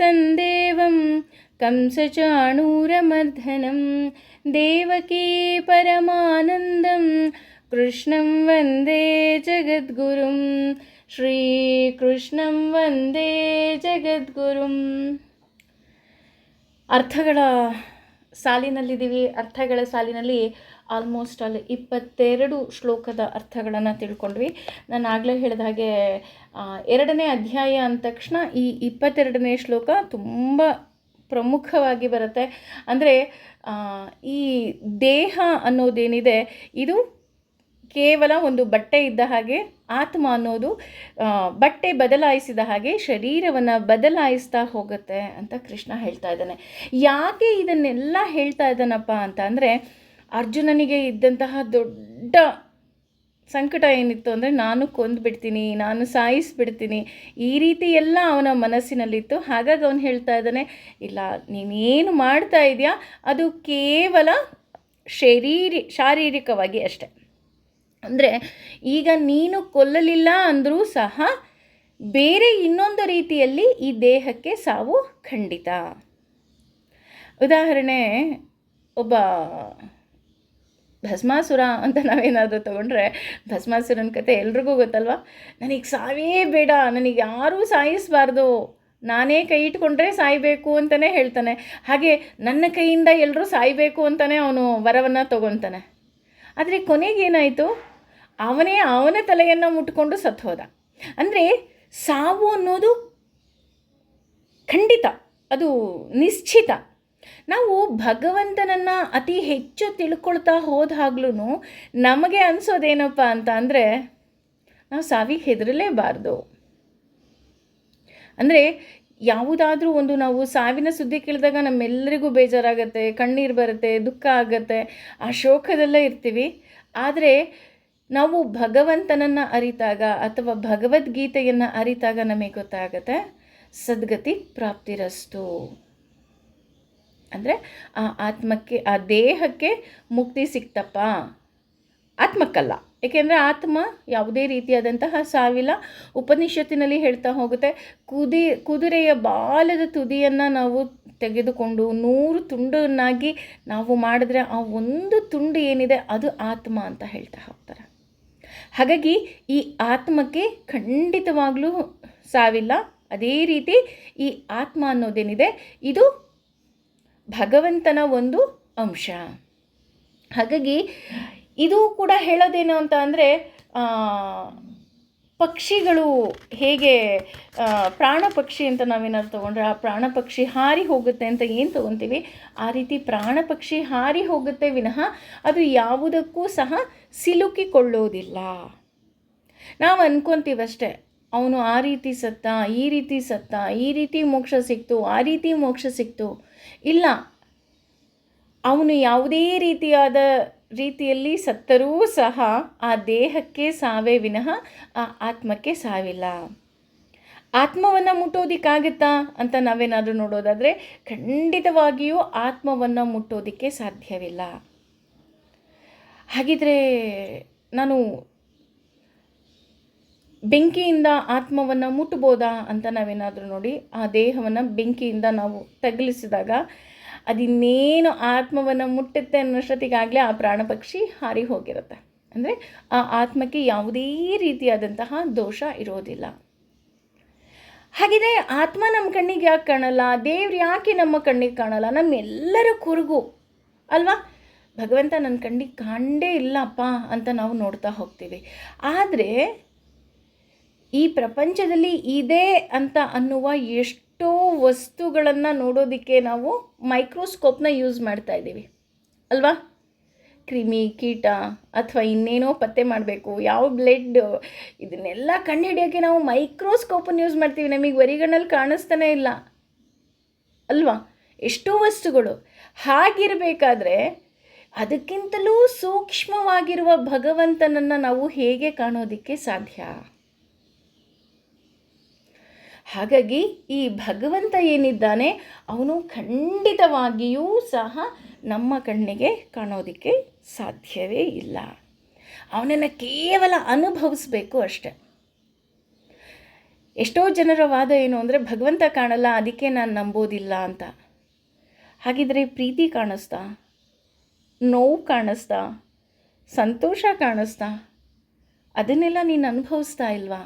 ತಂದೇವಂ ಕಂಸಚಾಣೂರಮರ್ದನಂ ದೇವಕೀ ಪರಮಾನಂದಂ ಕೃಷ್ಣಂ ವಂದೇ ಜಗದ್ಗುರುಂ ಶ್ರೀಕೃಷ್ಣಂ ವಂದೇ ಜಗದ್ಗುರುಂ. ಅರ್ಥಗಳ ಸಾಲಿನಲ್ಲಿದ್ದೀವಿ. ಅರ್ಥಗಳ ಸಾಲಿನಲ್ಲಿ ಆಲ್ಮೋಸ್ಟ್ 22 ಶ್ಲೋಕದ ಅರ್ಥಗಳನ್ನು ತಿಳ್ಕೊಂಡ್ವಿ. ನಾನು ಆಗಲೇ ಹೇಳಿದ ಹಾಗೆ 2ನೇ ಅಧ್ಯಾಯ ಅಂದ ತಕ್ಷಣ ಈ 22ನೇ ಶ್ಲೋಕ ತುಂಬ ಪ್ರಮುಖವಾಗಿ ಬರುತ್ತೆ. ಅಂದರೆ ಈ ದೇಹ ಅನ್ನೋದೇನಿದೆ ಇದು ಕೇವಲ ಒಂದು ಬಟ್ಟೆ ಇದ್ದ ಹಾಗೆ, ಆತ್ಮ ಅನ್ನೋದು ಬಟ್ಟೆ ಬದಲಾಯಿಸಿದ ಹಾಗೆ ಶರೀರವನ್ನು ಬದಲಾಯಿಸ್ತಾ ಹೋಗುತ್ತೆ ಅಂತ ಕೃಷ್ಣ ಹೇಳ್ತಾ ಇದ್ದಾನೆ. ಯಾಕೆ ಇದನ್ನೆಲ್ಲ ಹೇಳ್ತಾ ಇದ್ದಾನಪ್ಪ ಅಂತ ಅಂದರೆ, ಅರ್ಜುನನಿಗೆ ಇದ್ದಂತಹ ದೊಡ್ಡ ಸಂಕಟ ಏನಿತ್ತು ಅಂದರೆ, ನಾನು ಕೊಂದುಬಿಡ್ತೀನಿ, ನಾನು ಸಾಯಿಸಿಬಿಡ್ತೀನಿ, ಈ ರೀತಿ ಎಲ್ಲ ಅವನ ಮನಸ್ಸಿನಲ್ಲಿತ್ತು. ಹಾಗಾಗಿ ಅವನು ಹೇಳ್ತಾ ಇದ್ದಾನೆ, ಇಲ್ಲ, ನೀನೇನು ಮಾಡ್ತಾ ಇದೆಯಾ ಅದು ಕೇವಲ ಶಾರೀರಿಕವಾಗಿ ಅಷ್ಟೆ. ಅಂದರೆ ಈಗ ನೀನು ಕೊಲ್ಲಲಿಲ್ಲ ಅಂದರೂ ಸಹ ಬೇರೆ ಇನ್ನೊಂದು ರೀತಿಯಲ್ಲಿ ಈ ದೇಹಕ್ಕೆ ಸಾವು ಖಂಡಿತ. ಉದಾಹರಣೆ, ಒಬ್ಬ ಭಸ್ಮಾಸುರ ಅಂತ ನಾವೇನಾದರೂ ತೊಗೊಂಡ್ರೆ, ಭಸ್ಮಾಸುರನ ಕತೆ ಎಲ್ರಿಗೂ ಗೊತ್ತಲ್ವ. ನನಗೆ ಸಾವೇ ಬೇಡ, ನನಗೆ ಯಾರೂ ಸಾಯಿಸಬಾರ್ದು, ನಾನೇ ಕೈ ಇಟ್ಕೊಂಡ್ರೆ ಸಾಯಬೇಕು ಅಂತಲೇ ಹೇಳ್ತಾನೆ. ಹಾಗೆ ನನ್ನ ಕೈಯಿಂದ ಎಲ್ಲರೂ ಸಾಯಬೇಕು ಅಂತಲೇ ಅವನು ವರವನ್ನು ತೊಗೊತಾನೆ. ಆದರೆ ಕೊನೆಗೇನಾಯಿತು, ಅವನ ತಲೆಯನ್ನು ಮುಟ್ಕೊಂಡು ಸತ್ತು ಹೋದ. ಅಂದರೆ ಸಾವು ಅನ್ನೋದು ಖಂಡಿತ, ಅದು ನಿಶ್ಚಿತ. ನಾವು ಭಗವಂತನನ್ನು ಅತಿ ಹೆಚ್ಚು ತಿಳ್ಕೊಳ್ತಾ ಹೋದಾಗ್ಲೂ ನಮಗೆ ಅನಿಸೋದೇನಪ್ಪ ಅಂತ ಅಂದರೆ, ನಾವು ಸಾವಿಗೆ ಹೆದರಲೇಬಾರ್ದು. ಅಂದರೆ ಯಾವುದಾದ್ರೂ ಒಂದು ನಾವು ಸಾವಿನ ಸುದ್ದಿ ಕೇಳಿದಾಗ ನಮ್ಮೆಲ್ಲರಿಗೂ ಬೇಜಾರಾಗತ್ತೆ, ಕಣ್ಣೀರು ಬರುತ್ತೆ, ದುಃಖ ಆಗುತ್ತೆ, ಆ ಶೋಕದಲ್ಲೇ ಇರ್ತೀವಿ. ಆದರೆ ನಾವು ಭಗವಂತನನ್ನು ಅರಿತಾಗ ಅಥವಾ ಭಗವದ್ಗೀತೆಯನ್ನು ಅರಿತಾಗ ನಮಗೆ ಗೊತ್ತಾಗತ್ತೆ, ಸದ್ಗತಿ ಪ್ರಾಪ್ತಿರಸ್ತು. ಅಂದರೆ ಆ ಆತ್ಮಕ್ಕೆ, ಆ ದೇಹಕ್ಕೆ ಮುಕ್ತಿ ಸಿಕ್ತಪ್ಪ, ಆತ್ಮಕ್ಕಲ್ಲ. ಏಕೆಂದರೆ ಆತ್ಮ ಯಾವುದೇ ರೀತಿಯಾದಂತಹ ಸಾವಿಲ್ಲ. ಉಪನಿಷತ್ತಿನಲ್ಲಿ ಹೇಳ್ತಾ ಹೋಗುತ್ತೆ, ಕುದುರೆಯ ಬಾಲದ ತುದಿಯನ್ನು ನಾವು ತೆಗೆದುಕೊಂಡು 100 ತುಂಡನ್ನಾಗಿ ನಾವು ಮಾಡಿದ್ರೆ ಆ ಒಂದು ತುಂಡು ಏನಿದೆ ಅದು ಆತ್ಮ ಅಂತ ಹೇಳ್ತಾ ಹೋಗ್ತಾರೆ. ಹಾಗಾಗಿ ಈ ಆತ್ಮಕ್ಕೆ ಖಂಡಿತವಾಗ್ಲೂ ಸಾವಿಲ್ಲ. ಅದೇ ರೀತಿ ಈ ಆತ್ಮ ಅನ್ನೋದೇನಿದೆ ಇದು ಭಗವಂತನ ಒಂದು ಅಂಶ. ಹಾಗಾಗಿ ಇದು ಕೂಡ ಹೇಳೋದೇನು ಅಂತ ಅಂದರೆ, ಪಕ್ಷಿಗಳು ಹೇಗೆ ಪ್ರಾಣ ಪಕ್ಷಿ ಅಂತ ನಾವೇನಾದ್ರು ತೊಗೊಂಡ್ರೆ ಆ ಪ್ರಾಣ ಪಕ್ಷಿ ಹಾರಿ ಹೋಗುತ್ತೆ ಅಂತ ಏನು ತೊಗೊತೀವಿ, ಆ ರೀತಿ ಪ್ರಾಣ ಪಕ್ಷಿ ಹಾರಿ ಹೋಗುತ್ತೆ ವಿನಃ ಅದು ಯಾವುದಕ್ಕೂ ಸಹ ಸಿಲುಕಿಕೊಳ್ಳೋದಿಲ್ಲ. ನಾವು ಅಂದ್ಕೊತೀವಷ್ಟೇ, ಅವನು ಆ ರೀತಿ ಸತ್ತ, ಈ ರೀತಿ ಸತ್ತ, ಈ ರೀತಿ ಮೋಕ್ಷ ಸಿಕ್ತು, ಆ ರೀತಿ ಮೋಕ್ಷ ಸಿಕ್ತು. ಇಲ್ಲ, ಅವನು ಯಾವುದೇ ರೀತಿಯಲ್ಲಿ ಸತ್ತರೂ ಸಹ ಆ ದೇಹಕ್ಕೆ ಸಾವೇ ವಿನಃ ಆ ಆತ್ಮಕ್ಕೆ ಸಾವಿಲ್ಲ. ಆತ್ಮವನ್ನು ಮುಟ್ಟೋದಕ್ಕಾಗುತ್ತಾ ಅಂತ ನಾವೇನಾದರೂ ನೋಡೋದಾದರೆ ಖಂಡಿತವಾಗಿಯೂ ಆತ್ಮವನ್ನು ಮುಟ್ಟೋದಕ್ಕೆ ಸಾಧ್ಯವಿಲ್ಲ. ಹಾಗಿದ್ರೆ ನಾನು ಬೆಂಕಿಯಿಂದ ಆತ್ಮವನ್ನು ಮುಟ್ಬೋದಾ ಅಂತ ನಾವೇನಾದರೂ ನೋಡಿ, ಆ ದೇಹವನ್ನು ಬೆಂಕಿಯಿಂದ ನಾವು ತಗುಲಿಸಿದಾಗ ಅದಿನ್ನೇನು ಆತ್ಮವನ್ನು ಮುಟ್ಟುತ್ತೆ ಅನ್ನೋಷ್ಟೊತ್ತಿಗಾಗಲೇ ಆ ಪ್ರಾಣ ಪಕ್ಷಿ ಹಾರಿ ಹೋಗಿರುತ್ತೆ. ಅಂದರೆ ಆ ಆತ್ಮಕ್ಕೆ ಯಾವುದೇ ರೀತಿಯಾದಂತಹ ದೋಷ ಇರೋದಿಲ್ಲ. ಹಾಗಿದ್ರೆ ಆತ್ಮ ನಮ್ಮ ಕಣ್ಣಿಗೆ ಯಾಕೆ ಕಾಣಲ್ಲ, ದೇವ್ರು ಯಾಕೆ ನಮ್ಮ ಕಣ್ಣಿಗೆ ಕಾಣಲ್ಲ? ನಮ್ಮೆಲ್ಲರ ಕುರುಗು ಅಲ್ವಾ, ಭಗವಂತ ನನ್ನ ಕಣ್ಣಿಗೆ ಕಾಣೇ ಇಲ್ಲಪ್ಪ ಅಂತ ನಾವು ನೋಡ್ತಾ ಹೋಗ್ತೀವಿ. ಆದರೆ ಈ ಪ್ರಪಂಚದಲ್ಲಿ ಇದೆ ಅಂತ ಅನ್ನುವ ಎಷ್ಟೋ ವಸ್ತುಗಳನ್ನು ನೋಡೋದಕ್ಕೆ ನಾವು ಮೈಕ್ರೋಸ್ಕೋಪ್ನ ಯೂಸ್ ಮಾಡ್ತಾ ಇದ್ದೀವಿ ಅಲ್ವಾ. ಕ್ರಿಮಿ ಕೀಟ ಅಥವಾ ಇನ್ನೇನೋ ಪತ್ತೆ ಮಾಡಬೇಕು, ಯಾವ ಬ್ಲಡ್, ಇದನ್ನೆಲ್ಲ ಕಂಡುಹಿಡಿಯೋಕ್ಕೆ ನಾವು ಮೈಕ್ರೋಸ್ಕೋಪನ್ನು ಯೂಸ್ ಮಾಡ್ತೀವಿ. ನಮಗೆ ಬರಿಗಣ್ಣಲ್ಲಿ ಕಾಣಿಸ್ತಾನೆ ಇಲ್ಲ ಅಲ್ವಾ ಎಷ್ಟೋ ವಸ್ತುಗಳು. ಹಾಗಿರಬೇಕಾದ್ರೆ ಅದಕ್ಕಿಂತಲೂ ಸೂಕ್ಷ್ಮವಾಗಿರುವ ಭಗವಂತನನ್ನು ನಾವು ಹೇಗೆ ಕಾಣೋದಕ್ಕೆ ಸಾಧ್ಯ? ಹಾಗಾಗಿ ಈ ಭಗವಂತ ಏನಿದ್ದಾನೆ ಅವನು ಖಂಡಿತವಾಗಿಯೂ ಸಹ ನಮ್ಮ ಕಣ್ಣಿಗೆ ಕಾಣೋದಕ್ಕೆ ಸಾಧ್ಯವೇ ಇಲ್ಲ. ಅವನನ್ನು ಕೇವಲ ಅನುಭವಿಸ್ಬೇಕು ಅಷ್ಟೆ. ಎಷ್ಟೋ ಜನರ ವಾದ ಏನು ಅಂದರೆ ಭಗವಂತ ಕಾಣಲ್ಲ, ಅದಕ್ಕೆ ನಾನು ನಂಬೋದಿಲ್ಲ ಅಂತ. ಹಾಗಿದ್ರೆ ಪ್ರೀತಿ ಕಾಣಿಸ್ತಾ, ನೋವು ಕಾಣಿಸ್ತಾ, ಸಂತೋಷ ಕಾಣಿಸ್ತಾ, ಅದನ್ನೆಲ್ಲ ನೀನು ಅನುಭವಿಸ್ತಾ ಇಲ್ವಾ?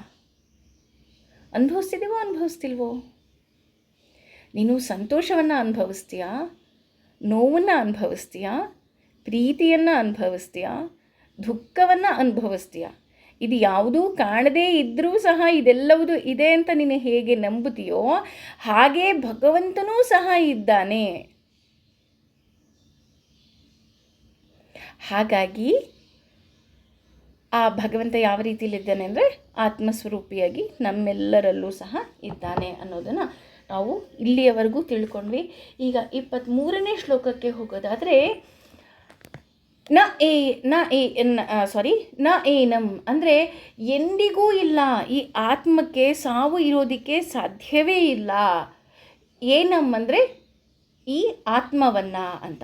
ಅನುಭವಿಸ್ತಿಲ್ವೋ? ನೀನು ಸಂತೋಷವನ್ನು ಅನುಭವಿಸ್ತೀಯಾ, ನೋವನ್ನು ಅನುಭವಿಸ್ತೀಯಾ, ಪ್ರೀತಿಯನ್ನು ಅನುಭವಿಸ್ತೀಯಾ, ದುಃಖವನ್ನು ಅನುಭವಿಸ್ತೀಯಾ? ಇದು ಯಾವುದೂ ಕಾಣದೇ ಇದ್ದರೂ ಸಹ ಇದೆಲ್ಲವುದು ಇದೆ ಅಂತ ನೀನು ಹೇಗೆ ನಂಬುತ್ತೀಯೋ ಹಾಗೇ ಭಗವಂತನೂ ಸಹ ಇದ್ದಾನೆ. ಹಾಗಾಗಿ ಆ ಭಗವಂತ ಯಾವ ರೀತಿಯಲ್ಲಿದ್ದಾನೆ ಅಂದರೆ ಆತ್ಮಸ್ವರೂಪಿಯಾಗಿ ನಮ್ಮೆಲ್ಲರಲ್ಲೂ ಸಹ ಇದ್ದಾನೆ ಅನ್ನೋದನ್ನು ನಾವು ಇಲ್ಲಿಯವರೆಗೂ ತಿಳ್ಕೊಂಡ್ವಿ. ಈಗ 23ನೇ ಶ್ಲೋಕಕ್ಕೆ ಹೋಗೋದಾದರೆ ನ ಏನಂ ಅಂದರೆ ಎಂದಿಗೂ ಇಲ್ಲ, ಈ ಆತ್ಮಕ್ಕೆ ಸಾವು ಇರೋದಕ್ಕೆ ಸಾಧ್ಯವೇ ಇಲ್ಲ. ಏನಂ ಅಂದರೆ ಈ ಆತ್ಮವನ್ನು ಅಂತ.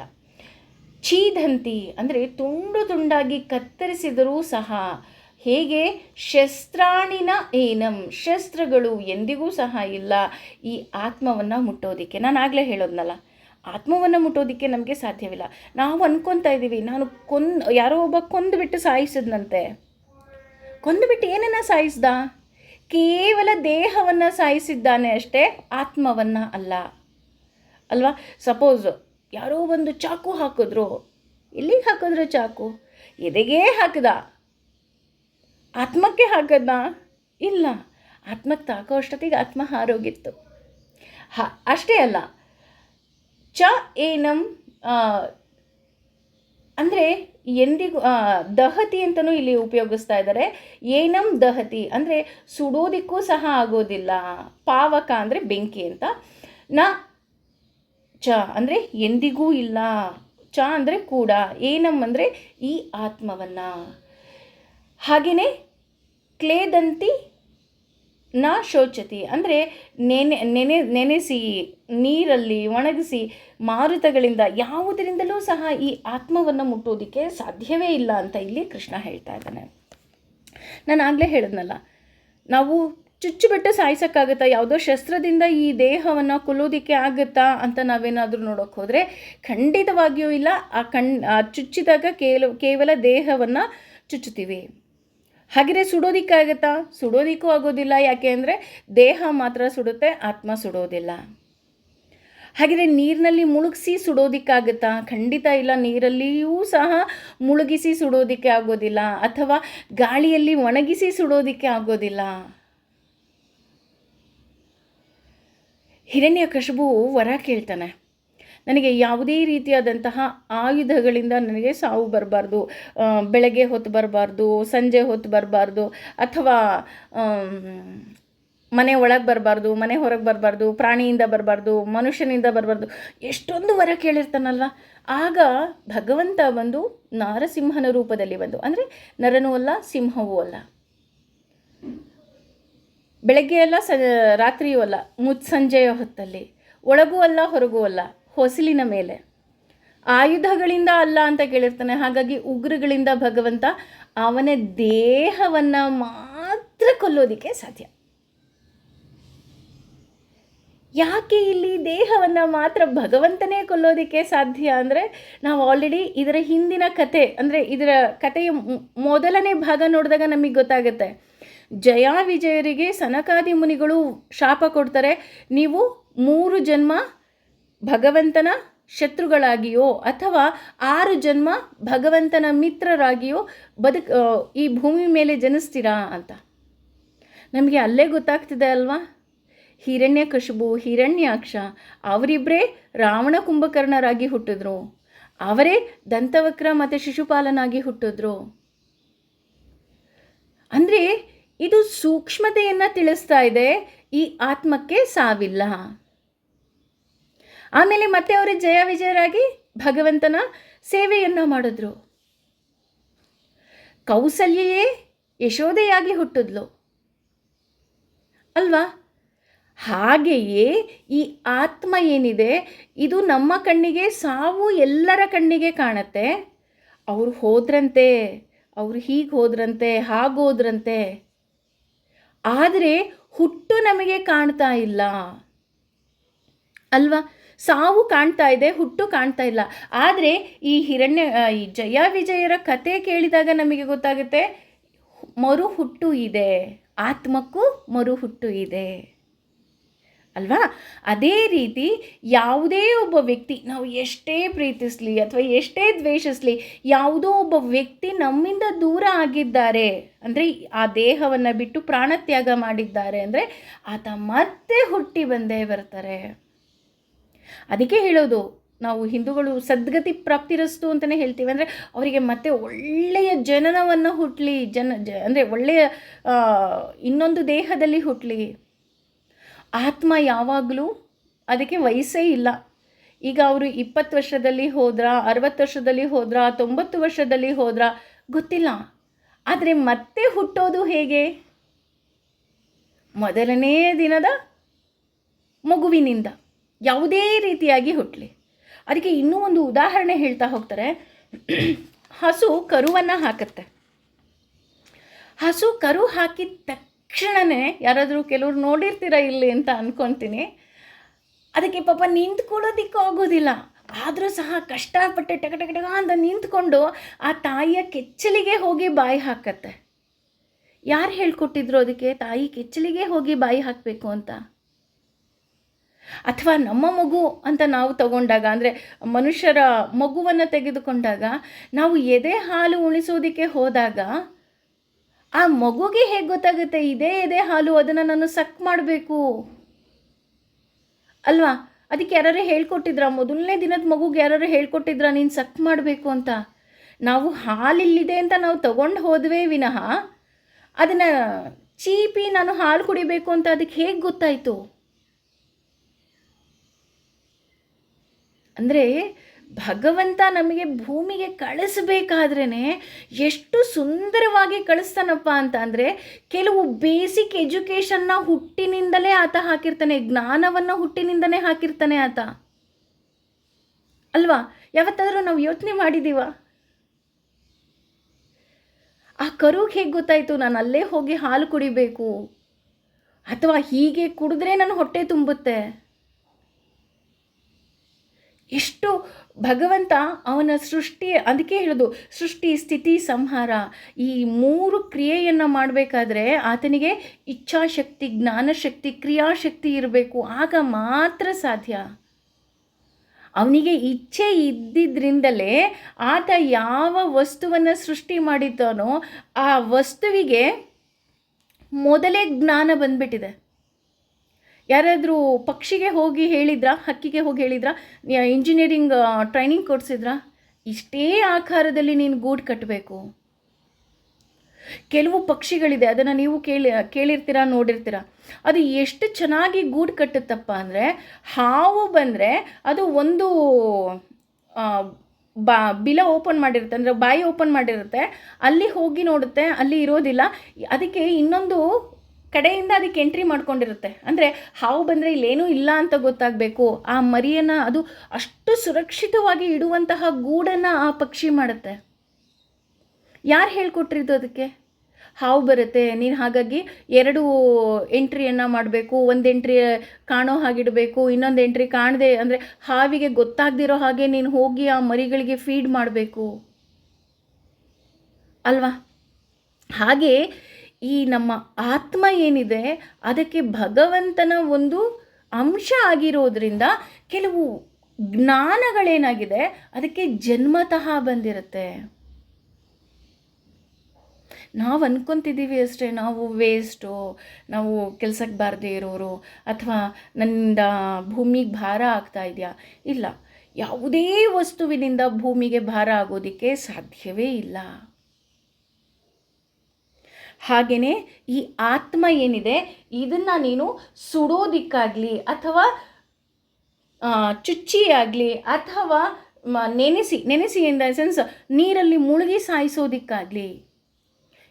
ಛೀದಂತಿ ಅಂದರೆ ತುಂಡು ತುಂಡಾಗಿ ಕತ್ತರಿಸಿದರೂ ಸಹ, ಹೇಗೆ ಶಸ್ತ್ರಾಣಿನ ಏನಂ, ಶಸ್ತ್ರಗಳು ಎಂದಿಗೂ ಸಹ ಇಲ್ಲ ಈ ಆತ್ಮವನ್ನು ಮುಟ್ಟೋದಕ್ಕೆ. ನಾನು ಆಗಲೇ ಹೇಳೋದ್ನಲ್ಲ, ಆತ್ಮವನ್ನು ಮುಟ್ಟೋದಕ್ಕೆ ನಮಗೆ ಸಾಧ್ಯವಿಲ್ಲ. ನಾವು ಅಂದ್ಕೊತಾ ಇದ್ದೀವಿ, ನಾನು ಯಾರೋ ಒಬ್ಬ ಕೊಂದುಬಿಟ್ಟು ಸಾಯಿಸಿದ್ನಂತೆ. ಕೊಂದುಬಿಟ್ಟು ಏನನ್ನು ಸಾಯಿಸ್ದ? ಕೇವಲ ದೇಹವನ್ನು ಸಾಯಿಸಿದ್ದಾನೆ ಅಷ್ಟೇ, ಆತ್ಮವನ್ನು ಅಲ್ಲ ಅಲ್ವಾ? ಸಪೋಸ್ ಯಾರೋ ಒಂದು ಚಾಕು ಹಾಕಿದ್ರು, ಎಲ್ಲಿಗೆ ಹಾಕಿದ್ರು ಚಾಕು? ಎದೆಗೇ ಹಾಕಿದ, ಆತ್ಮಕ್ಕೆ ಹಾಕದ್ನ? ಇಲ್ಲ, ಆತ್ಮಕ್ಕೆ ತಾಕೋ ಅಷ್ಟೊತ್ತಿಗೆ ಆತ್ಮ ಹಾರೋಗಿತ್ತು. ಅಷ್ಟೇ ಅಲ್ಲ, ಏನಂ ಅಂದರೆ ಎಂದಿಗೂ ದಹತಿ ಅಂತಲೂ ಇಲ್ಲಿ ಉಪಯೋಗಿಸ್ತಾ ಇದ್ದಾರೆ. ಏನಂ ದಹತಿ ಅಂದರೆ ಸುಡೋದಕ್ಕೂ ಸಹ ಆಗೋದಿಲ್ಲ. ಪಾವಕ ಅಂದರೆ ಬೆಂಕಿ ಅಂತ. ಅಂದರೆ ಎಂದಿಗೂ ಇಲ್ಲ. ಅಂದರೆ ಕೂಡ. ಏನಂ ಅಂದರೆ ಈ ಆತ್ಮವನ್ನು. ಹಾಗೆಯೇ ಕ್ಲೇದಂತಿ ಶೋಚತಿ ಅಂದರೆ ನೆನೆಸಿ, ನೀರಲ್ಲಿ ಒಣಗಿಸಿ, ಮಾರುತಗಳಿಂದ ಯಾವುದರಿಂದಲೂ ಸಹ ಈ ಆತ್ಮವನ್ನು ಮುಟ್ಟೋದಕ್ಕೆ ಸಾಧ್ಯವೇ ಇಲ್ಲ ಅಂತ ಇಲ್ಲಿ ಕೃಷ್ಣ ಹೇಳ್ತಾ ಇದ್ದಾನೆ. ನಾನು ಆಗಲೇ ಹೇಳಿದ್ನಲ್ಲ, ನಾವು ಚುಚ್ಚುಬಿಟ್ಟು ಸಾಯಿಸೋಕ್ಕಾಗುತ್ತಾ? ಯಾವುದೋ ಶಸ್ತ್ರದಿಂದ ಈ ದೇಹವನ್ನು ಕೊಲ್ಲೋದಕ್ಕೆ ಆಗುತ್ತಾ ಅಂತ ನಾವೇನಾದರೂ ನೋಡೋಕ್ಕೆ ಹೋದರೆ ಖಂಡಿತವಾಗಿಯೂ ಇಲ್ಲ. ಆ ಚುಚ್ಚಿದಾಗ ಕೇವಲ ದೇಹವನ್ನು ಚುಚ್ಚುತ್ತೀವಿ. ಹಾಗೆಯೇ ಸುಡೋದಕ್ಕಾಗತ್ತಾ? ಸುಡೋದಕ್ಕೂ ಆಗೋದಿಲ್ಲ. ಯಾಕೆ ಅಂದರೆ ದೇಹ ಮಾತ್ರ ಸುಡುತ್ತೆ, ಆತ್ಮ ಸುಡೋದಿಲ್ಲ. ಹಾಗೆಯೇ ನೀರಿನಲ್ಲಿ ಮುಳುಗಿಸಿ ಸುಡೋದಕ್ಕಾಗತ್ತಾ? ಖಂಡಿತ ಇಲ್ಲ. ನೀರಲ್ಲಿಯೂ ಸಹ ಮುಳುಗಿಸಿ ಸುಡೋದಕ್ಕೆ ಆಗೋದಿಲ್ಲ, ಅಥವಾ ಗಾಳಿಯಲ್ಲಿ ಒಣಗಿಸಿ ಸುಡೋದಕ್ಕೆ ಆಗೋದಿಲ್ಲ. ಹಿರಣ್ಯಕಶಿಪು ವರ ಕೇಳ್ತಾನೆ, ನನಗೆ ಯಾವುದೇ ರೀತಿಯಾದಂತಹ ಆಯುಧಗಳಿಂದ ನನಗೆ ಸಾವು ಬರಬಾರ್ದು. ಬೆಳಗ್ಗೆ ಹೊತ್ತು ಬರಬಾರ್ದು, ಸಂಜೆ ಹೊತ್ತು ಬರಬಾರ್ದು, ಅಥವಾ ಮನೆ ಒಳಗೆ ಬರಬಾರ್ದು, ಮನೆ ಹೊರಗೆ ಬರಬಾರ್ದು, ಪ್ರಾಣಿಯಿಂದ ಬರಬಾರ್ದು, ಮನುಷ್ಯನಿಂದ ಬರಬಾರ್ದು. ಎಷ್ಟೊಂದು ವರ ಕೇಳಿರ್ತಾನಲ್ವ. ಆಗ ಭಗವಂತ ಬಂದು ನಾರಸಿಂಹನ ರೂಪದಲ್ಲಿ ಬಂದು, ಅಂದರೆ ನರನೂ ಅಲ್ಲ, ಸಿಂಹವೂ ಅಲ್ಲ, ಬೆಳಗ್ಗೆ ಅಲ್ಲ, ರಾತ್ರಿಯೂ ಅಲ್ಲ, ಸಂಜೆಯ ಹೊತ್ತಲ್ಲಿ, ಒಳಗೂ ಅಲ್ಲ, ಹೊರಗೂ ಅಲ್ಲ, ಹೊಸಲಿನ ಮೇಲೆ. ಆಯುಧಗಳಿಂದ ಅಲ್ಲ ಅಂತ ಕೇಳಿರ್ತಾನೆ. ಹಾಗಾಗಿ ಉಗ್ರಗಳಿಂದ ಭಗವಂತ ಅವನ ದೇಹವನ್ನು ಮಾತ್ರ ಕೊಲ್ಲೋದಕ್ಕೆ ಸಾಧ್ಯ. ಯಾಕೆ ಇಲ್ಲಿ ದೇಹವನ್ನು ಮಾತ್ರ ಭಗವಂತನೇ ಕೊಲ್ಲೋದಕ್ಕೆ ಸಾಧ್ಯ ಅಂದರೆ, ನಾವು ಆಲ್ರೆಡಿ ಇದರ ಹಿಂದಿನ ಕತೆ, ಅಂದರೆ ಇದರ ಕಥೆಯ ಮೊದಲನೇ ಭಾಗ ನೋಡಿದಾಗ ನಮಗೆ ಗೊತ್ತಾಗುತ್ತೆ. ಜಯಾ ವಿಜಯರಿಗೆ ಸನಕಾದಿ ಮುನಿಗಳು ಶಾಪ ಕೊಡ್ತಾರೆ, ನೀವು 3 ಜನ್ಮ ಭಗವಂತನ ಶತ್ರುಗಳಾಗಿಯೋ ಅಥವಾ 6 ಜನ್ಮ ಭಗವಂತನ ಮಿತ್ರರಾಗಿಯೋ ಈ ಭೂಮಿ ಮೇಲೆ ಜನಿಸ್ತೀರಾ ಅಂತ. ನಮಗೆ ಅಲ್ಲೇ ಗೊತ್ತಾಗ್ತಿದೆ ಅಲ್ವಾ? ಹಿರಣ್ಯಕಶಿಪು, ಹಿರಣ್ಯಾಕ್ಷ ಅವರಿಬ್ಬರೇ ರಾವಣ ಕುಂಭಕರ್ಣರಾಗಿ ಹುಟ್ಟಿದ್ರು, ಅವರೇ ದಂತವಕ್ರ ಮತ್ತು ಶಿಶುಪಾಲನಾಗಿ ಹುಟ್ಟಿದ್ರು. ಅಂದರೆ ಇದು ಸೂಕ್ಷ್ಮತೆಯನ್ನು ತಿಳಿಸ್ತಾ ಇದೆ, ಈ ಆತ್ಮಕ್ಕೆ ಸಾವಿಲ್ಲ. ಆಮೇಲೆ ಮತ್ತೆ ಅವರು ಜಯ ವಿಜಯರಾಗಿ ಭಗವಂತನ ಸೇವೆಯನ್ನು ಮಾಡಿದ್ರು. ಕೌಸಲ್ಯೆಯೇ ಯಶೋದೆಯಾಗಿ ಹುಟ್ಟಿದ್ಲು ಅಲ್ವಾ? ಹಾಗೆಯೇ ಈ ಆತ್ಮ ಏನಿದೆ, ಇದು ನಮ್ಮ ಕಣ್ಣಿಗೆ ಸಾವು ಎಲ್ಲರ ಕಣ್ಣಿಗೆ ಕಾಣುತ್ತೆ. ಅವರು ಹೋದ್ರಂತೆ, ಅವರು ಹೀಗೆ ಹೋದ್ರಂತೆ, ಹಾಗೋದ್ರಂತೆ. ಆದರೆ ಹುಟ್ಟು ನಮಗೆ ಕಾಣ್ತಾ ಇಲ್ಲ ಅಲ್ವಾ? ಸಾವು ಕಾಣ್ತಾ ಇದೆ, ಹುಟ್ಟು ಕಾಣ್ತಾ ಇಲ್ಲ. ಆದರೆ ಈ ಜಯ ವಿಜಯರ ಕತೆ ಕೇಳಿದಾಗ ನಮಗೆ ಗೊತ್ತಾಗುತ್ತೆ, ಮರು ಹುಟ್ಟು ಇದೆ, ಆತ್ಮಕ್ಕೂ ಮರು ಹುಟ್ಟು ಇದೆ ಅಲ್ವಾ? ಅದೇ ರೀತಿ ಯಾವುದೇ ಒಬ್ಬ ವ್ಯಕ್ತಿ ನಾವು ಎಷ್ಟೇ ಪ್ರೀತಿಸಲಿ ಅಥವಾ ಎಷ್ಟೇ ದ್ವೇಷಿಸಲಿ, ಯಾವುದೋ ಒಬ್ಬ ವ್ಯಕ್ತಿ ನಮ್ಮಿಂದ ದೂರ ಆಗಿದ್ದಾರೆ ಅಂದರೆ, ಆ ದೇಹವನ್ನು ಬಿಟ್ಟು ಪ್ರಾಣತ್ಯಾಗ ಮಾಡಿದ್ದಾರೆ ಅಂದರೆ ಆತ ಮತ್ತೆ ಹುಟ್ಟಿ ಬಂದೇ ಬರ್ತಾರೆ. ಅದಕ್ಕೆ ಹೇಳೋದು, ನಾವು ಹಿಂದೂಗಳು ಸದ್ಗತಿ ಪ್ರಾಪ್ತಿರಸ್ತು ಅಂತಲೇ ಹೇಳ್ತೀವಿ. ಅಂದರೆ ಅವರಿಗೆ ಮತ್ತೆ ಒಳ್ಳೆಯ ಜನನವನ್ನು ಹುಟ್ಟಲಿ, ಅಂದರೆ ಒಳ್ಳೆಯ ಇನ್ನೊಂದು ದೇಹದಲ್ಲಿ ಹುಟ್ಟಲಿ. ಆತ್ಮ ಯಾವಾಗಲೂ ಅದಕ್ಕೆ ವಯಸ್ಸೇ ಇಲ್ಲ. ಈಗ ಅವರು 20 ವರ್ಷದಲ್ಲಿ ಹೋದ್ರ, 60 ವರ್ಷದಲ್ಲಿ ಹೋದ್ರ, 90 ವರ್ಷದಲ್ಲಿ ಹೋದ್ರ ಗೊತ್ತಿಲ್ಲ. ಆದರೆ ಮತ್ತೆ ಹುಟ್ಟೋದು ಹೇಗೆ? ಮೊದಲನೇ ದಿನದ ಮಗುವಿನಿಂದ ಯಾವುದೇ ರೀತಿಯಾಗಿ ಹುಟ್ಟಲಿ. ಅದಕ್ಕೆ ಇನ್ನೂ ಒಂದು ಉದಾಹರಣೆ ಹೇಳ್ತಾ ಹೋಗ್ತಾರೆ. ಹಸು ಕರುವನ್ನು ಹಾಕುತ್ತೆ. ಹಸು ಕರು ಹಾಕಿದ ತಕ್ಷಣವೇ, ಯಾರಾದರೂ ಕೆಲವ್ರು ನೋಡಿರ್ತೀರ ಇಲ್ಲಿ ಅಂತ ಅಂದ್ಕೊತೀನಿ, ಅದಕ್ಕೆ ಪಾಪ ನಿಂತ್ಕೊಳ್ಳೋದಕ್ಕೂ ಆಗೋದಿಲ್ಲ. ಆದರೂ ಸಹ ಕಷ್ಟಪಟ್ಟು ಟಕ ಟಕ ಟಕ ಅಂತ ನಿಂತ್ಕೊಂಡು ಆ ತಾಯಿಯ ಕೆಚ್ಚಲಿಗೆ ಹೋಗಿ ಬಾಯಿ ಹಾಕತ್ತೆ. ಯಾರು ಹೇಳ್ಕೊಟ್ಟಿದ್ರು ಅದಕ್ಕೆ ತಾಯಿ ಕೆಚ್ಚಲಿಗೆ ಹೋಗಿ ಬಾಯಿ ಹಾಕಬೇಕು ಅಂತ? ಅಥವಾ ನಮ್ಮ ಮಗು ಅಂತ ನಾವು ತಗೊಂಡಾಗ, ಅಂದರೆ ಮನುಷ್ಯರ ಮಗುವನ್ನು ತೆಗೆದುಕೊಂಡಾಗ, ನಾವು ಎದೆ ಹಾಲು ಉಣಿಸೋದಕ್ಕೆ ಹೋದಾಗ ಆ ಮಗುಗೆ ಹೇಗೆ ಗೊತ್ತಾಗುತ್ತೆ ಇದೇ ಎದೆ ಹಾಲು, ಅದನ್ನು ನಾನು ಸಕ್ ಮಾಡಬೇಕು ಅಲ್ವಾ? ಅದಕ್ಕೆ ಯಾರು ಹೇಳ್ಕೊಟ್ಟಿದ್ರ? ಮೊದಲನೇ ದಿನದ ಮಗುಗೆ ಯಾರು ಹೇಳ್ಕೊಟ್ಟಿದ್ರ ನೀನು ಸಕ್ ಮಾಡಬೇಕು ಅಂತ? ನಾವು ಹಾಲಿಲ್ಲಿದೆ ಅಂತ ನಾವು ತಗೊಂಡು ಹೋದ್ವೇ ವಿನಃ ಅದನ್ನು ಚೀಪಿ ನಾನು ಹಾಲು ಕುಡಿಬೇಕು ಅಂತ ಅದಕ್ಕೆ ಹೇಗೆ ಗೊತ್ತಾಯಿತು? ಅಂದರೆ ಭಗವಂತ ನಮಗೆ ಭೂಮಿಗೆ ಕಳಿಸಬೇಕಾದ್ರೇ ಎಷ್ಟು ಸುಂದರವಾಗಿ ಕಳಿಸ್ತಾನಪ್ಪ ಅಂತ ಅಂದರೆ, ಕೆಲವು ಬೇಸಿಕ್ ಎಜುಕೇಷನ್ನ ಹುಟ್ಟಿನಿಂದಲೇ ಆತ ಹಾಕಿರ್ತಾನೆ, ಜ್ಞಾನವನ್ನು ಹುಟ್ಟಿನಿಂದಲೇ ಹಾಕಿರ್ತಾನೆ ಆತ ಅಲ್ವಾ? ಯಾವತ್ತಾದರೂ ನಾವು ಯೋಚನೆ ಮಾಡಿದ್ದೀವ? ಆ ಕರುಗೆ ಹೇಗೆ ಗೊತ್ತಾಯಿತು ನಾನು ಅಲ್ಲೇ ಹೋಗಿ ಹಾಲು ಕುಡಿಬೇಕು, ಅಥವಾ ಹೀಗೆ ಕುಡಿದ್ರೆ ನನ್ನ ಹೊಟ್ಟೆ ತುಂಬುತ್ತೆ? ಎಷ್ಟು ಭಗವಂತ ಅವನ ಸೃಷ್ಟಿ, ಅದಕ್ಕೆ ಹೇಳೋದು ಸೃಷ್ಟಿ ಸ್ಥಿತಿ ಸಂಹಾರ, ಈ 3 ಕ್ರಿಯೆಯನ್ನು ಮಾಡಬೇಕಾದ್ರೆ ಆತನಿಗೆ ಇಚ್ಛಾಶಕ್ತಿ, ಜ್ಞಾನಶಕ್ತಿ, ಕ್ರಿಯಾಶಕ್ತಿ ಇರಬೇಕು. ಆಗ ಮಾತ್ರ ಸಾಧ್ಯ. ಅವನಿಗೆ ಇಚ್ಛೆ ಇದ್ದಿದ್ದರಿಂದಲೇ ಆತ ಯಾವ ವಸ್ತುವನ್ನು ಸೃಷ್ಟಿ ಮಾಡಿದ್ದಾನೋ ಆ ವಸ್ತುವಿಗೆ ಮೊದಲೇ ಜ್ಞಾನ ಬಂದ್ಬಿಟ್ಟಿದೆ. ಯಾರಾದರೂ ಪಕ್ಷಿಗೆ ಹೋಗಿ ಹೇಳಿದ್ರಾ, ಹಕ್ಕಿಗೆ ಹೋಗಿ ಹೇಳಿದ್ರಾ, ಇಂಜಿನಿಯರಿಂಗ್ ಟ್ರೈನಿಂಗ್ ಕೊಡಿಸಿದ್ರಾ ಇಷ್ಟೇ ಆಕಾರದಲ್ಲಿ ನೀನು ಗೂಡು ಕಟ್ಟಬೇಕು? ಕೆಲವು ಪಕ್ಷಿಗಳಿದೆ, ಅದನ್ನು ನೀವು ಕೇಳಿರ್ತೀರ, ನೋಡಿರ್ತೀರ. ಅದು ಎಷ್ಟು ಚೆನ್ನಾಗಿ ಗೂಡು ಕಟ್ಟುತ್ತಪ್ಪ ಅಂದರೆ, ಹಾವು ಬಂದರೆ ಅದು ಒಂದು ಬಿಲ ಓಪನ್ ಮಾಡಿರುತ್ತೆ, ಅಂದರೆ ಬಾಯಿ ಓಪನ್ ಮಾಡಿರುತ್ತೆ, ಅಲ್ಲಿ ಹೋಗಿ ನೋಡುತ್ತೆ, ಅಲ್ಲಿ ಇರೋದಿಲ್ಲ. ಅದಕ್ಕೆ ಇನ್ನೊಂದು ಕಡೆಯಿಂದ ಅದಕ್ಕೆ ಎಂಟ್ರಿ ಮಾಡ್ಕೊಂಡಿರುತ್ತೆ. ಅಂದರೆ ಹಾವು ಬಂದರೆ ಇಲ್ಲೇನೂ ಇಲ್ಲ ಅಂತ ಗೊತ್ತಾಗಬೇಕು. ಆ ಮರಿಯನ್ನು ಅದು ಅಷ್ಟು ಸುರಕ್ಷಿತವಾಗಿ ಇಡುವಂತಹ ಗೂಡನ್ನು ಆ ಪಕ್ಷಿ ಮಾಡುತ್ತೆ. ಯಾರು ಹೇಳ್ಕೊಟ್ರಿದ್ದು ಅದಕ್ಕೆ? ಹಾವು ಬರುತ್ತೆ, ನೀನು ಹಾಗಾಗಿ 2 ಎಂಟ್ರಿಯನ್ನು ಮಾಡಬೇಕು, ಒಂದು ಎಂಟ್ರಿ ಕಾಣೋ ಹಾಗಿಡಬೇಕು, ಇನ್ನೊಂದು ಎಂಟ್ರಿ ಕಾಣದೆ, ಅಂದರೆ ಹಾವಿಗೆ ಗೊತ್ತಾಗದಿರೋ ಹಾಗೆ ನೀನು ಹೋಗಿ ಆ ಮರಿಗಳಿಗೆ ಫೀಡ್ ಮಾಡಬೇಕು ಅಲ್ವಾ? ಹಾಗೆ ಈ ನಮ್ಮ ಆತ್ಮ ಏನಿದೆ ಅದಕ್ಕೆ ಭಗವಂತನ ಒಂದು ಅಂಶ ಆಗಿರೋದ್ರಿಂದ ಕೆಲವು ಜ್ಞಾನಗಳೇನಾಗಿದೆ ಅದಕ್ಕೆ ಜನ್ಮತಃ ಬಂದಿರುತ್ತೆ. ನಾವು ಅಂದ್ಕೊತಿದ್ದೀವಿ ಅಷ್ಟೇ, ನಾವು ವೇಸ್ಟು, ನಾವು ಕೆಲಸಕ್ಕೆ ಬಾರದೇ ಇರೋರು, ಅಥವಾ ನನ್ನಿಂದ ಭೂಮಿಗೆ ಭಾರ ಆಗ್ತಾ ಇದೆಯಾ? ಇಲ್ಲ, ಯಾವುದೇ ವಸ್ತುವಿನಿಂದ ಭೂಮಿಗೆ ಭಾರ ಆಗೋದಕ್ಕೆ ಸಾಧ್ಯವೇ ಇಲ್ಲ. ಹಾಗೆಯೇ ಈ ಆತ್ಮ ಏನಿದೆ ಇದನ್ನು ನೀನು ಸುಡೋದಿಕ್ಕಾಗಲಿ, ಅಥವಾ ಚುಚ್ಚಿಯಾಗಲಿ, ಅಥವಾ ನೆನೆಸಿ ಇನ್ ದ ಸೆನ್ಸ್ ನೀರಲ್ಲಿ ಮುಳುಗಿ ಸಾಯಿಸೋದಿಕ್ಕಾಗಲಿ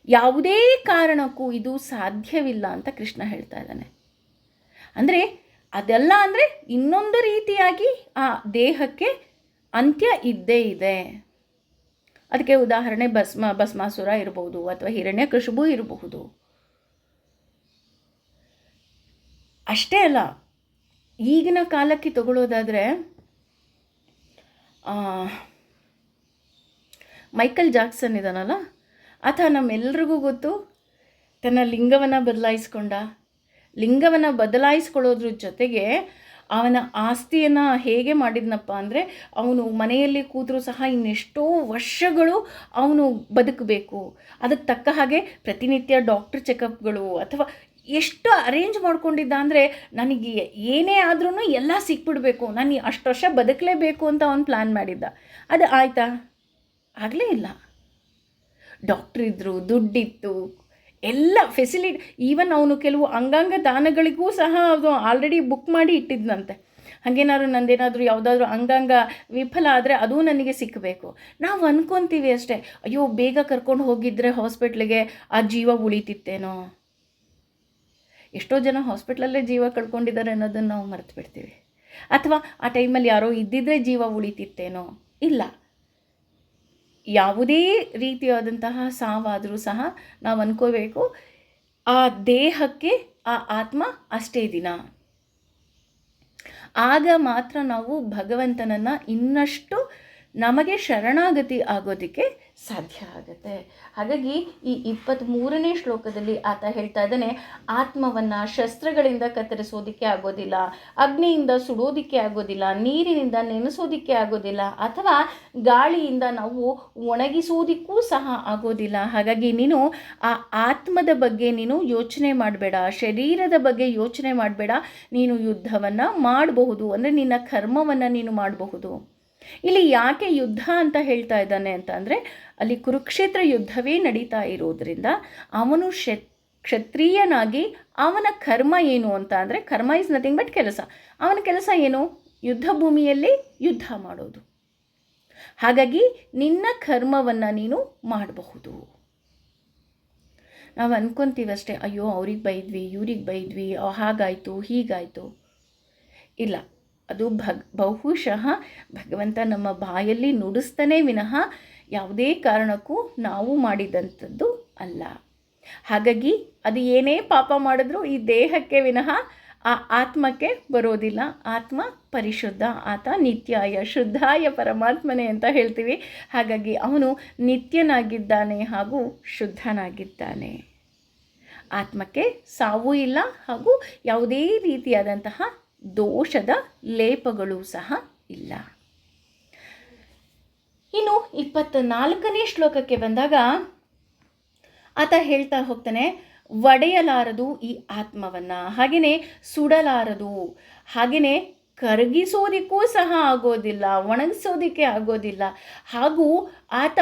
ಯಾವುದೇ ಕಾರಣಕ್ಕೂ ಇದು ಸಾಧ್ಯವಿಲ್ಲ ಅಂತ ಕೃಷ್ಣ ಹೇಳ್ತಾ ಇದ್ದಾನೆ. ಅಂದರೆ ಅದೆಲ್ಲ ಅಂದರೆ ಇನ್ನೊಂದು ರೀತಿಯಾಗಿ ಆ ದೇಹಕ್ಕೆ ಅಂತ್ಯ ಇದ್ದೇ ಇದೆ. ಅದಕ್ಕೆ ಉದಾಹರಣೆ ಭಸ್ಮಾಸುರ ಇರಬಹುದು, ಅಥವಾ ಹಿರಣ್ಯಕಶಿಪು ಇರಬಹುದು. ಅಷ್ಟೇ ಅಲ್ಲ, ಈಗಿನ ಕಾಲಕ್ಕೆ ತಗೊಳ್ಳೋದಾದರೆ ಮೈಕಲ್ ಜಾಕ್ಸನ್ ಇದ್ದಾನಲ್ಲ, ಆತ ನಮ್ಮೆಲ್ರಿಗೂ ಗೊತ್ತು, ತನ್ನ ಲಿಂಗವನ್ನು ಬದಲಾಯಿಸ್ಕೊಳ್ಳೋದ್ರ ಜೊತೆಗೆ ಅವನ ಆಸ್ತಿಯನ್ನು ಹೇಗೆ ಮಾಡಿದ್ನಪ್ಪ ಅಂದರೆ, ಅವನು ಮನೆಯಲ್ಲಿ ಕೂತರೂ ಸಹ ಇನ್ನೆಷ್ಟೋ ವರ್ಷಗಳು ಅವನು ಬದುಕಬೇಕು, ಅದಕ್ಕೆ ತಕ್ಕ ಹಾಗೆ ಪ್ರತಿನಿತ್ಯ ಡಾಕ್ಟರ್ ಚೆಕಪ್ಗಳು ಅಥವಾ ಎಷ್ಟು ಅರೇಂಜ್ ಮಾಡ್ಕೊಂಡಿದ್ದ ಅಂದರೆ, ನನಗೆ ಏನೇ ಆದ್ರೂ ಎಲ್ಲ ಸಿಕ್ಬಿಡಬೇಕು, ನಾನು ಅಷ್ಟು ವರ್ಷ ಬದುಕಲೇಬೇಕು ಅಂತ ಅವನು ಪ್ಲ್ಯಾನ್ ಮಾಡಿದ್ದ. ಅದು ಆಯಿತಾ? ಆಗಲೇ ಇಲ್ಲ. ಡಾಕ್ಟ್ರ್ ಇದ್ದರು, ದುಡ್ಡಿತ್ತು, ಎಲ್ಲ ಫೆಸಿಲಿಟಿ, ಈವನ್ ಅವನು ಕೆಲವು ಅಂಗಾಂಗ ದಾನಗಳಿಗೂ ಸಹ ಅದು ಆಲ್ರೆಡಿ ಬುಕ್ ಮಾಡಿ ಇಟ್ಟಿದ್ದಂತೆ. ಹಾಗೇನಾದ್ರು ನಂದೇನಾದರೂ ಯಾವುದಾದ್ರೂ ಅಂಗಾಂಗ ವಿಫಲ ಆದರೆ ಅದೂ ನನಗೆ ಸಿಕ್ಕಬೇಕು. ನಾವು ಅಂದ್ಕೊತೀವಿ ಅಷ್ಟೇ, ಅಯ್ಯೋ ಬೇಗ ಕರ್ಕೊಂಡು ಹೋಗಿದ್ದರೆ ಹಾಸ್ಪಿಟ್ಲಿಗೆ ಆ ಜೀವ ಉಳಿತಿತ್ತೇನೋ. ಎಷ್ಟೋ ಜನ ಹಾಸ್ಪಿಟ್ಲಲ್ಲೇ ಜೀವ ಕಳ್ಕೊಂಡಿದ್ದಾರೆ ಅನ್ನೋದನ್ನು ನಾವು ಮರೆತು ಬಿಡ್ತೀವಿ. ಅಥವಾ ಆ ಟೈಮಲ್ಲಿ ಯಾರೋ ಇದ್ದಿದ್ದರೆ ಜೀವ ಉಳಿತಿತ್ತೇನೋ. ಇಲ್ಲ, ಯಾವುದೇ ರೀತಿಯಾದಂತಹ ಸಾವಾದರೂ ಸಹ ನಾವು ಅಂದ್ಕೋಬೇಕು, ಆ ದೇಹಕ್ಕೆ ಆ ಆತ್ಮ ಅಷ್ಟೇ ದಿನ. ಆಗ ಮಾತ್ರ ನಾವು ಭಗವಂತನನ್ನು ಇನ್ನಷ್ಟು ನಮಗೆ ಶರಣಾಗತಿ ಆಗೋದಕ್ಕೆ ಸಾಧ್ಯ ಆಗುತ್ತೆ. ಹಾಗಾಗಿ ಈ 23ನೇ ಶ್ಲೋಕದಲ್ಲಿ ಆತ ಹೇಳ್ತಾ ಇದ್ದಾನೆ, ಆತ್ಮವನ್ನು ಶಸ್ತ್ರಗಳಿಂದ ಕತ್ತರಿಸೋದಕ್ಕೆ ಆಗೋದಿಲ್ಲ, ಅಗ್ನಿಯಿಂದ ಸುಡೋದಕ್ಕೆ ಆಗೋದಿಲ್ಲ, ನೀರಿನಿಂದ ನೆನೆಸೋದಕ್ಕೆ ಆಗೋದಿಲ್ಲ, ಅಥವಾ ಗಾಳಿಯಿಂದ ನಾವು ಒಣಗಿಸೋದಕ್ಕೂ ಸಹ ಆಗೋದಿಲ್ಲ. ಹಾಗಾಗಿ ನೀನು ಆ ಆತ್ಮದ ಬಗ್ಗೆ ನೀನು ಯೋಚನೆ ಮಾಡಬೇಡ, ಶರೀರದ ಬಗ್ಗೆ ಯೋಚನೆ ಮಾಡಬೇಡ. ನೀನು ಯುದ್ಧವನ್ನು ಮಾಡಬಹುದು, ಅಂದರೆ ನಿನ್ನ ಕರ್ಮವನ್ನು ನೀನು ಮಾಡಬಹುದು. ಇಲ್ಲಿ ಯಾಕೆ ಯುದ್ಧ ಅಂತ ಹೇಳ್ತಾ ಇದ್ದಾನೆ ಅಂತ ಅಂದರೆ, ಅಲ್ಲಿ ಕುರುಕ್ಷೇತ್ರ ಯುದ್ಧವೇ ನಡೀತಾ ಇರೋದ್ರಿಂದ ಅವನು ಕ್ಷತ್ರಿಯನಾಗಿ ಅವನ ಕರ್ಮ ಏನು ಅಂತ ಅಂದರೆ, ಕರ್ಮ ಇಸ್ ನಥಿಂಗ್ ಬಟ್ ಕೆಲಸ. ಅವನ ಕೆಲಸ ಏನು? ಯುದ್ಧ ಭೂಮಿಯಲ್ಲಿ ಯುದ್ಧ ಮಾಡೋದು. ಹಾಗಾಗಿ ನಿನ್ನ ಕರ್ಮವನ್ನು ನೀನು ಮಾಡಬಹುದು. ನಾವು ಅಂದ್ಕೊತೀವಷ್ಟೇ, ಅಯ್ಯೋ ಅವ್ರಿಗೆ ಬೈದ್ವಿ, ಇವ್ರಿಗೆ ಬೈದ್ವಿ, ಹಾಗಾಯಿತು ಹೀಗಾಯಿತು. ಇಲ್ಲ, ಅದು ಬಹುಶಃ ಭಗವಂತ ನಮ್ಮ ಬಾಯಲ್ಲಿ ನುಡಿಸ್ತಾನೆ ವಿನಃ ಯಾವುದೇ ಕಾರಣಕ್ಕೂ ನಾವು ಮಾಡಿದಂಥದ್ದು ಅಲ್ಲ. ಹಾಗಾಗಿ ಅದು ಏನೇ ಪಾಪ ಮಾಡಿದ್ರೂ ಈ ದೇಹಕ್ಕೆ ವಿನಃ ಆ ಆತ್ಮಕ್ಕೆ ಬರೋದಿಲ್ಲ. ಆತ್ಮ ಪರಿಶುದ್ಧ, ಆತ ನಿತ್ಯಾಯ ಶುದ್ಧಾಯ ಪರಮಾತ್ಮನೇ ಅಂತ ಹೇಳ್ತೀವಿ. ಹಾಗಾಗಿ ಅವನು ನಿತ್ಯನಾಗಿದ್ದಾನೆ ಹಾಗೂ ಶುದ್ಧನಾಗಿದ್ದಾನೆ. ಆತ್ಮಕ್ಕೆ ಸಾವು ಇಲ್ಲ ಹಾಗೂ ಯಾವುದೇ ರೀತಿಯಾದಂತಹ ದೋಷದ ಲೇಪಗಳು ಸಹ ಇಲ್ಲ. ಇನ್ನು 24ನೇ ಶ್ಲೋಕಕ್ಕೆ ಬಂದಾಗ ಆತ ಹೇಳ್ತಾ ಹೋಗ್ತಾನೆ, ಒಡೆಯಲಾರದು ಈ ಆತ್ಮವನ್ನು, ಹಾಗೆಯೇ ಸುಡಲಾರದು, ಹಾಗೆಯೇ ಕರಗಿಸೋದಕ್ಕೂ ಸಹ ಆಗೋದಿಲ್ಲ, ಒಣಗಿಸೋದಕ್ಕೆ ಆಗೋದಿಲ್ಲ. ಹಾಗೂ ಆತ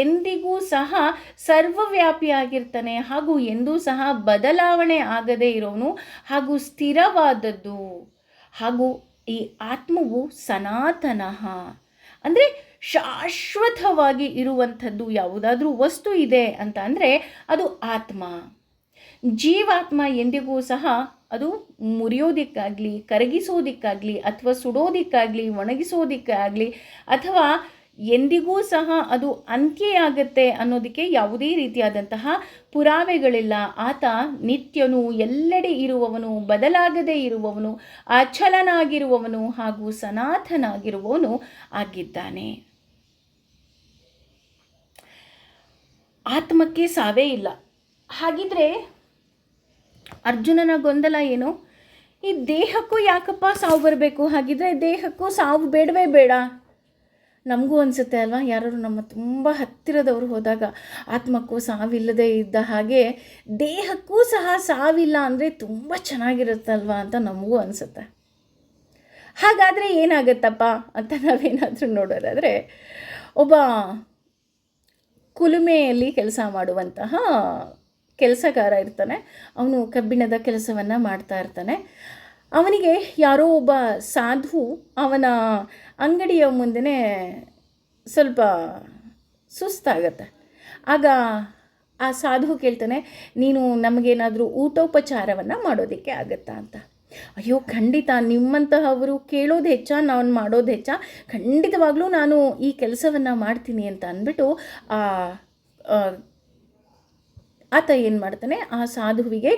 ಎಂದಿಗೂ ಸಹ ಸರ್ವವ್ಯಾಪಿಯಾಗಿರ್ತಾನೆ ಹಾಗೂ ಎಂದೂ ಸಹ ಬದಲಾವಣೆ ಆಗದೇ ಇರೋನು ಹಾಗೂ ಸ್ಥಿರವಾದದ್ದು. ಹಾಗೂ ಈ ಆತ್ಮವು ಸನಾತನಃ, ಅಂದರೆ ಶಾಶ್ವತವಾಗಿ ಇರುವಂಥದ್ದು ಯಾವುದಾದ್ರೂ ವಸ್ತು ಇದೆ ಅಂತ ಅಂದರೆ ಅದು ಆತ್ಮ. ಜೀವಾತ್ಮ ಎಂದಿಗೂ ಸಹ ಅದು ಮುರಿಯೋದಕ್ಕಾಗಲಿ, ಕರಗಿಸೋದಕ್ಕಾಗಲಿ, ಅಥವಾ ಸುಡೋದಕ್ಕಾಗಲಿ, ಒಣಗಿಸೋದಕ್ಕಾಗಲಿ, ಅಥವಾ ಎಂದಿಗೂ ಸಹ ಅದು ಅಂತ್ಯ ಆಗುತ್ತೆ ಅನ್ನೋದಕ್ಕೆ ಯಾವುದೇ ರೀತಿಯಾದಂತಹ ಪುರಾವೆಗಳಿಲ್ಲ. ಆತ ನಿತ್ಯನು, ಎಲ್ಲೆಡೆ ಇರುವವನು, ಬದಲಾಗದೇ ಇರುವವನು, ಅಚಲನಾಗಿರುವವನು ಹಾಗೂ ಸನಾತನಾಗಿರುವವನು ಆಗಿದ್ದಾನೆ. ಆತ್ಮಕ್ಕೆ ಸಾವೇ ಇಲ್ಲ. ಹಾಗಿದ್ರೆ ಅರ್ಜುನನ ಗೊಂದಲ ಏನು? ಈ ದೇಹಕ್ಕೂ ಯಾಕಪ್ಪ ಸಾವು ಬರಬೇಕು? ಹಾಗಿದ್ರೆ ದೇಹಕ್ಕೂ ಸಾವು ಬೇಡವೇ ಬೇಡ. ನಮಗೂ ಅನಿಸುತ್ತೆ ಅಲ್ವಾ, ಯಾರು ನಮ್ಮ ತುಂಬ ಹತ್ತಿರದವರು ಹೋದಾಗ ಆತ್ಮಕ್ಕೂ ಸಾವಿಲ್ಲದೆ ಇದ್ದ ಹಾಗೆ ದೇಹಕ್ಕೂ ಸಹ ಸಾವಿಲ್ಲ ಅಂದರೆ ತುಂಬ ಚೆನ್ನಾಗಿರುತ್ತಲ್ವ ಅಂತ ನಮಗೂ ಅನಿಸುತ್ತೆ. ಹಾಗಾದರೆ ಏನಾಗುತ್ತಪ್ಪ ಅಂತ ನಾವೇನಾದರೂ ನೋಡೋದಾದರೆ, ಒಬ್ಬ ಕುಲುಮೆಯಲ್ಲಿ ಕೆಲಸ ಮಾಡುವಂತಹ ಕೆಲಸಗಾರ ಇರ್ತಾನೆ. ಅವನು ಕಬ್ಬಿಣದ ಕೆಲಸವನ್ನು ಮಾಡ್ತಾ ಇರ್ತಾನೆ. ಅವನಿಗೆ ಯಾರೋ ಒಬ್ಬ ಸಾಧು ಅವನ ಅಂಗಡಿಯ ಮುಂದೆ ಸ್ವಲ್ಪ ಸುಸ್ತಾಗತ್ತೆ. ಆಗ ಆ ಸಾಧು ಕೇಳ್ತಾನೆ, ನೀನು ನಮಗೇನಾದರೂ ಊಟೋಪಚಾರವನ್ನು ಮಾಡೋದಕ್ಕೆ ಆಗುತ್ತಾ ಅಂತ. ಅಯ್ಯೋ ಖಂಡಿತ, ನಿಮ್ಮಂತಹವರು ಕೇಳೋದು ಹೆಚ್ಚ, ನಾನು ಮಾಡೋದು ಹೆಚ್ಚ, ಖಂಡಿತವಾಗ್ಲೂ ನಾನು ಈ ಕೆಲಸವನ್ನು ಮಾಡ್ತೀನಿ ಅಂತ ಅಂದ್ಬಿಟ್ಟು ಆತ ಏನು ಮಾಡ್ತಾನೆ, ಆ ಸಾಧುವಿಗೆ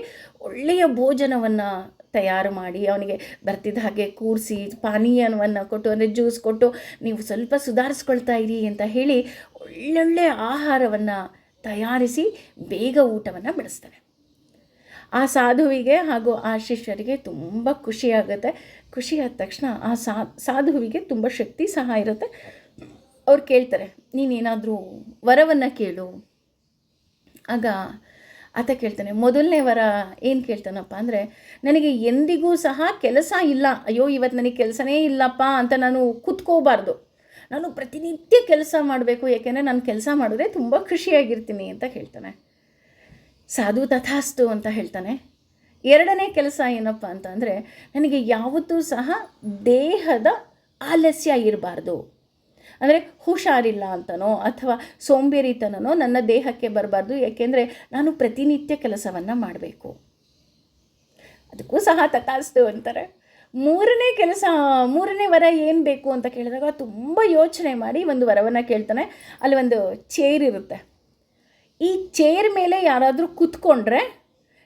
ಒಳ್ಳೆಯ ಭೋಜನವನ್ನು ತಯಾರು ಮಾಡಿ ಅವನಿಗೆ ಬರ್ತಿದ್ದ ಹಾಗೆ ಕೂರಿಸಿ ಪಾನೀಯವನ್ನು ಕೊಟ್ಟು, ಅಂದರೆ ಜ್ಯೂಸ್ ಕೊಟ್ಟು, ನೀವು ಸ್ವಲ್ಪ ಸುಧಾರಿಸ್ಕೊಳ್ತಾ ಇರಿ ಅಂತ ಹೇಳಿ ಒಳ್ಳೊಳ್ಳೆಯ ಆಹಾರವನ್ನು ತಯಾರಿಸಿ ಬೇಗ ಊಟವನ್ನು ಬೆಳೆಸ್ತಾನೆ. ಆ ಸಾಧುವಿಗೆ ಹಾಗೂ ಆ ಶಿಷ್ಯರಿಗೆ ತುಂಬ ಖುಷಿಯಾಗುತ್ತೆ. ಖುಷಿಯಾದ ತಕ್ಷಣ ಆ ಸಾಧುವಿಗೆ ತುಂಬ ಶಕ್ತಿ ಸಹ ಇರುತ್ತೆ. ಅವ್ರು ಕೇಳ್ತಾರೆ, ನೀನೇನಾದರೂ ವರವನ್ನು ಕೇಳು. ಆಗ ಆತ ಕೇಳ್ತಾನೆ, ಮೊದಲನೇ ವರ ಏನು ಕೇಳ್ತಾನಪ್ಪ ಅಂದರೆ, ನನಗೆ ಎಂದಿಗೂ ಸಹ ಕೆಲಸ ಇಲ್ಲ, ಅಯ್ಯೋ ಇವತ್ತು ನನಗೆ ಕೆಲಸನೇ ಇಲ್ಲಪ್ಪ ಅಂತ ನಾನು ಕೂತ್ಕೋಬಾರ್ದು, ನಾನು ಪ್ರತಿನಿತ್ಯ ಕೆಲಸ ಮಾಡಬೇಕು, ಏಕೆಂದರೆ ನಾನು ಕೆಲಸ ಮಾಡಿದ್ರೆ ತುಂಬ ಖುಷಿಯಾಗಿರ್ತೀನಿ ಅಂತ ಹೇಳ್ತಾನೆ. ಸಾಧು ತಥಾಸ್ತು ಅಂತ ಹೇಳ್ತಾನೆ. ಎರಡನೇ ಕೆಲಸ ಏನಪ್ಪ ಅಂತ ಅಂದರೆ, ನನಗೆ ಯಾವತ್ತೂ ಸಹ ದೇಹದ ಆಲಸ್ಯ ಇರಬಾರ್ದು, ಅಂದರೆ ಹುಷಾರಿಲ್ಲ ಅಂತನೋ ಅಥವಾ ಸೋಂಬೇರಿತನನೋ ನನ್ನ ದೇಹಕ್ಕೆ ಬರಬಾರ್ದು, ಏಕೆಂದರೆ ನಾನು ಪ್ರತಿನಿತ್ಯ ಕೆಲಸವನ್ನು ಮಾಡಬೇಕು. ಅದಕ್ಕೂ ಸಹ ತಥಾಸ್ತು ಅಂತಾರೆ. ಮೂರನೇ ವರ ಏನು ಬೇಕು ಅಂತ ಕೇಳಿದಾಗ ತುಂಬ ಯೋಚನೆ ಮಾಡಿ ಒಂದು ವರವನ್ನು ಕೇಳ್ತಾನೆ. ಅಲ್ಲಿ ಒಂದು ಚೇರ್ ಇರುತ್ತೆ. ಈ ಚೇರ್ ಮೇಲೆ ಯಾರಾದರೂ ಕೂತ್ಕೊಂಡ್ರೆ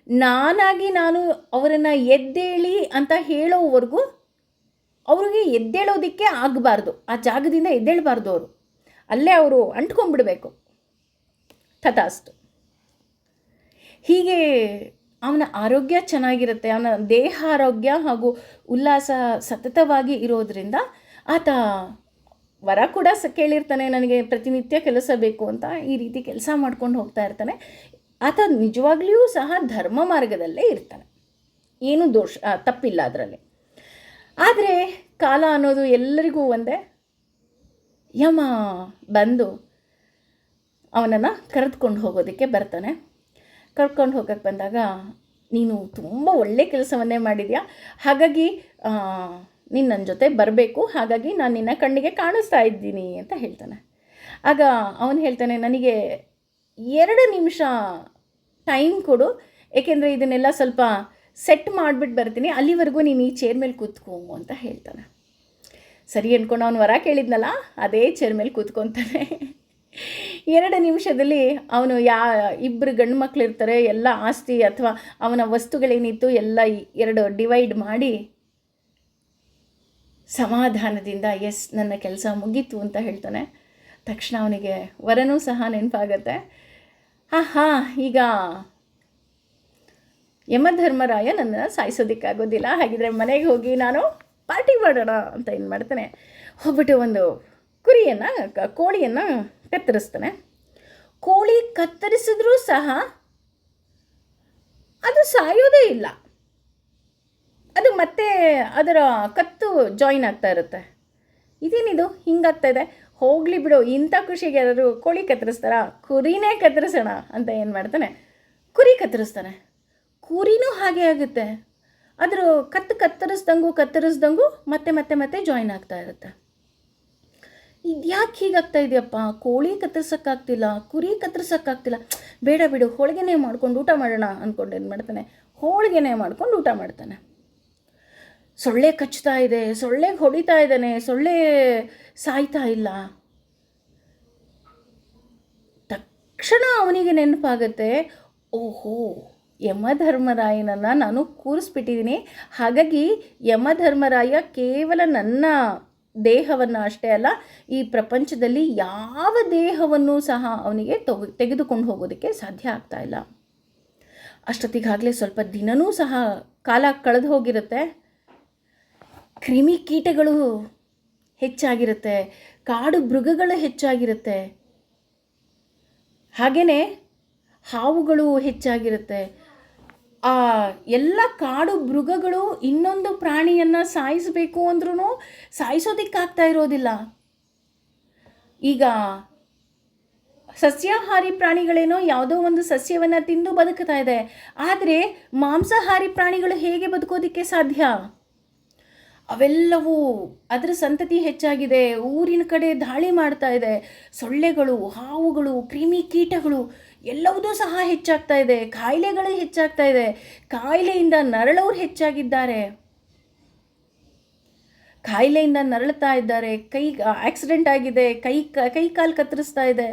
ನಾನು ಅವರನ್ನು ಎದ್ದೇಳಿ ಅಂತ ಹೇಳೋವರೆಗೂ ಅವ್ರಿಗೆ ಎದ್ದೇಳೋದಕ್ಕೆ ಆಗಬಾರ್ದು, ಆ ಜಾಗದಿಂದ ಎದ್ದೇಳಬಾರ್ದು, ಅವರು ಅಲ್ಲೇ ಅವರು ಅಂಟ್ಕೊಂಡ್ಬಿಡಬೇಕು. ತಥಾಸ್ತು. ಹೀಗೆ ಅವನ ಆರೋಗ್ಯ ಚೆನ್ನಾಗಿರುತ್ತೆ, ಅವನ ದೇಹ ಆರೋಗ್ಯ ಹಾಗೂ ಉಲ್ಲಾಸ ಸತತವಾಗಿ ಇರೋದರಿಂದ ಆತ ವರ ಕೂಡ ಕೇಳಿರ್ತಾನೆ, ನನಗೆ ಪ್ರತಿನಿತ್ಯ ಕೆಲಸ ಬೇಕು ಅಂತ. ಈ ರೀತಿ ಕೆಲಸ ಮಾಡ್ಕೊಂಡು ಹೋಗ್ತಾ ಇರ್ತಾನೆ. ಆತ ನಿಜವಾಗ್ಲಿಯೂ ಸಹ ಧರ್ಮ ಮಾರ್ಗದಲ್ಲೇ ಇರ್ತಾನೆ, ಏನೂ ತಪ್ಪಿಲ್ಲ ಅದರಲ್ಲಿ. ಆದರೆ ಕಾಲ ಅನ್ನೋದು ಎಲ್ಲರಿಗೂ ಒಂದೇ. ಯಮ ಬಂದು ಅವನನ್ನು ಕರೆದುಕೊಂಡು ಹೋಗೋದಕ್ಕೆ ಬರ್ತಾನೆ. ಕರ್ಕೊಂಡು ಹೋಗೋಕ್ಕೆ ಬಂದಾಗ, ನೀನು ತುಂಬ ಒಳ್ಳೆ ಕೆಲಸವನ್ನೇ ಮಾಡಿದ್ಯಾ, ಹಾಗಾಗಿ ನೀನು ನನ್ನ ಜೊತೆ ಬರಬೇಕು, ಹಾಗಾಗಿ ನಾನು ನಿನ್ನ ಕಣ್ಣಿಗೆ ಕಾಣಿಸ್ತಾ ಇದ್ದೀನಿ ಅಂತ ಹೇಳ್ತಾನೆ. ಆಗ ಅವನು ಹೇಳ್ತಾನೆ, ನನಗೆ 2 ನಿಮಿಷ ಟೈಮ್ ಕೊಡು, ಏಕೆಂದರೆ ಇದನ್ನೆಲ್ಲ ಸ್ವಲ್ಪ ಸೆಟ್ ಮಾಡಿಬಿಟ್ಟು ಬರ್ತೀನಿ, ಅಲ್ಲಿವರೆಗೂ ನೀನು ಈ ಚೇರ್ ಮೇಲೆ ಕೂತ್ಕೋ ಅಂತ ಹೇಳ್ತಾನೆ. ಸರಿ ಅಂದ್ಕೊಂಡು ಅವನು ವರ ಕೇಳಿದ್ನಲ್ಲ, ಅದೇ ಚೇರ್ ಮೇಲೆ ಕೂತ್ಕೊತಾನೆ. 2 ನಿಮಿಷದಲ್ಲಿ ಅವನು ಇಬ್ಬರು ಗಂಡು ಮಕ್ಕಳಿರ್ತಾರೆ, ಎಲ್ಲ ಆಸ್ತಿ ಅಥವಾ ಅವನ ವಸ್ತುಗಳೇನಿತ್ತು ಎಲ್ಲ 2 ಡಿವೈಡ್ ಮಾಡಿ ಸಮಾಧಾನದಿಂದ ಎಸ್ ನನ್ನ ಕೆಲಸ ಮುಗೀತು ಅಂತ ಹೇಳ್ತಾನೆ. ತಕ್ಷಣ ಅವನಿಗೆ ವರನೂ ಸಹ ನೆನಪಾಗತ್ತೆ. ಈಗ ಯಮಧರ್ಮರಾಯ ನನ್ನನ್ನು ಸಾಯಿಸೋದಕ್ಕಾಗೋದಿಲ್ಲ, ಹಾಗಿದ್ರೆ ಮನೆಗೆ ಹೋಗಿ ನಾನು ಪಾರ್ಟಿ ಮಾಡೋಣ ಅಂತ ಏನು ಮಾಡ್ತಾನೆ, ಹೋಗ್ಬಿಟ್ಟು ಒಂದು ಕೋಳಿಯನ್ನು ಕತ್ತರಿಸ್ತಾನೆ. ಕೋಳಿ ಕತ್ತರಿಸಿದ್ರೂ ಸಹ ಅದು ಸಾಯೋದೇ ಇಲ್ಲ, ಅದು ಮತ್ತೆ ಅದರ ಕತ್ತು ಜಾಯಿನ್ ಆಗ್ತಾ ಇರುತ್ತೆ. ಇದೇನಿದು ಹಿಂಗಾಗ್ತಾ ಇದೆ, ಹೋಗಲಿ ಬಿಡು, ಇಂಥ ಖುಷಿಗೆ ಯಾರಾದರೂ ಕೋಳಿ ಕತ್ತರಿಸ್ತಾರ, ಕುರಿನೇ ಕತ್ತರಿಸೋಣ ಅಂತ ಏನು ಮಾಡ್ತಾನೆ, ಕುರಿ ಕತ್ತರಿಸ್ತಾನೆ. ಕುರಿನೂ ಹಾಗೆ ಆಗುತ್ತೆ, ಅದರ ಕತ್ತರಿಸ್ದಂಗೂ ಮತ್ತೆ ಜಾಯಿನ್ ಆಗ್ತಾ ಇರುತ್ತೆ. ಇದ್ಯಾಕೆ ಹೀಗಾಗ್ತಾ ಇದೆಯಪ್ಪ, ಕೋಳಿ ಕತ್ತರಿಸೋಕ್ಕಾಗ್ತಿಲ್ಲ, ಕುರಿ ಕತ್ತರಿಸೋಕ್ಕಾಗ್ತಿಲ್ಲ, ಬೇಡ ಬಿಡು ಹೋಳಿಗೆನೇ ಮಾಡ್ಕೊಂಡು ಊಟ ಮಾಡೋಣ ಅಂದ್ಕೊಂಡು ಏನು ಮಾಡ್ತಾನೆ, ಹೋಳಿಗೆನೇ ಮಾಡ್ಕೊಂಡು ಊಟ ಮಾಡ್ತಾನೆ. ಸೊಳ್ಳೆ ಕಚ್ತಾ ಇದೆ, ಸೊಳ್ಳೆಗೆ ಹೊಡಿತಾ ಇದ್ದಾನೆ, ಸೊಳ್ಳೆ ಸಾಯ್ತಾ ಇಲ್ಲ. ತಕ್ಷಣ ಅವನಿಗೆ ನೆನಪಾಗತ್ತೆ, ಓಹೋ ಯಮಧರ್ಮರಾಯನನ್ನು ನಾನು ಕೂರಿಸ್ಬಿಟ್ಟಿದ್ದೀನಿ, ಹಾಗಾಗಿ ಯಮಧರ್ಮರಾಯ ಕೇವಲ ನನ್ನ ದೇಹವನ್ನು ಅಷ್ಟೇ ಅಲ್ಲ, ಈ ಪ್ರಪಂಚದಲ್ಲಿ ಯಾವ ದೇಹವನ್ನು ಸಹ ಅವನಿಗೆ ತೆಗೆದುಕೊಂಡು ಹೋಗೋದಕ್ಕೆ ಸಾಧ್ಯ ಆಗ್ತಾ ಇಲ್ಲ. ಅಷ್ಟೊತ್ತಿಗಾಗಲೇ ಸ್ವಲ್ಪ ದಿನವೂ ಸಹ ಕಾಲ ಕಳೆದು ಹೋಗಿರುತ್ತೆ. ಕ್ರಿಮಿಕೀಟಗಳು ಹೆಚ್ಚಾಗಿರುತ್ತೆ, ಕಾಡು ಮೃಗಗಳು ಹೆಚ್ಚಾಗಿರುತ್ತೆ, ಹಾಗೆಯೇ ಹಾವುಗಳು ಹೆಚ್ಚಾಗಿರುತ್ತೆ. ಆ ಎಲ್ಲ ಕಾಡು ಮೃಗಗಳು ಇನ್ನೊಂದು ಪ್ರಾಣಿಯನ್ನು ಸಾಯಿಸಬೇಕು ಅಂದ್ರೂ ಸಾಯಿಸೋದಕ್ಕಾಗ್ತಾ ಇರೋದಿಲ್ಲ. ಈಗ ಸಸ್ಯಾಹಾರಿ ಪ್ರಾಣಿಗಳೇನೋ ಯಾವುದೋ ಒಂದು ಸಸ್ಯವನ್ನು ತಿಂದು ಬದುಕ್ತಾ ಇದೆ, ಆದರೆ ಮಾಂಸಾಹಾರಿ ಪ್ರಾಣಿಗಳು ಹೇಗೆ ಬದುಕೋದಕ್ಕೆ ಸಾಧ್ಯ? ಅವೆಲ್ಲವೂ ಅದರ ಸಂತತಿ ಹೆಚ್ಚಾಗಿದೆ, ಊರಿನ ಕಡೆ ದಾಳಿ ಮಾಡ್ತಾ ಇದೆ, ಸೊಳ್ಳೆಗಳು, ಹಾವುಗಳು, ಕ್ರಿಮಿಕೀಟಗಳು ಎಲ್ಲವುದೂ ಸಹ ಹೆಚ್ಚಾಗ್ತಾ ಇದೆ, ಕಾಯಿಲೆಗಳು ಹೆಚ್ಚಾಗ್ತಾ ಇದೆ, ಕಾಯಿಲೆಯಿಂದ ನರಳೋರು ಹೆಚ್ಚಾಗಿದ್ದಾರೆ, ಕಾಯಿಲೆಯಿಂದ ನರಳ್ತಾ ಇದ್ದಾರೆ, ಆಕ್ಸಿಡೆಂಟ್ ಆಗಿದೆ, ಕೈ ಕಾಲು ಕತ್ತರಿಸ್ತಾ ಇದೆ,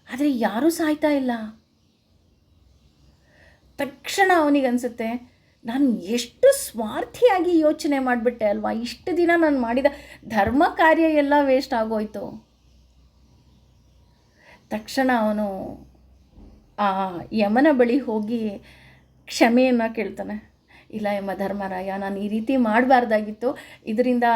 ಆದರೆ ಯಾರೂ ಸಾಯ್ತಾ ಇಲ್ಲ. ತಕ್ಷಣ ಅವನಿಗನ್ಸುತ್ತೆ, ನಾನು ಎಷ್ಟು ಸ್ವಾರ್ಥಿಯಾಗಿ ಯೋಚನೆ ಮಾಡಿಬಿಟ್ಟೆ ಅಲ್ವಾ, ಇಷ್ಟು ದಿನ ನಾನು ಮಾಡಿದ ಧರ್ಮ ಕಾರ್ಯ ಎಲ್ಲ ವೇಸ್ಟ್ ಆಗೋಯ್ತು. ತಕ್ಷಣ ಅವನು ಆ ಯಮನ ಬಳಿ ಹೋಗಿ ಕ್ಷಮೆಯನ್ನು ಕೇಳ್ತಾನೆ. ಇಲ್ಲ ಯಮ ಧರ್ಮರಾಯ, ನಾನು ಈ ರೀತಿ ಮಾಡಬಾರ್ದಾಗಿತ್ತು, ಇದರಿಂದ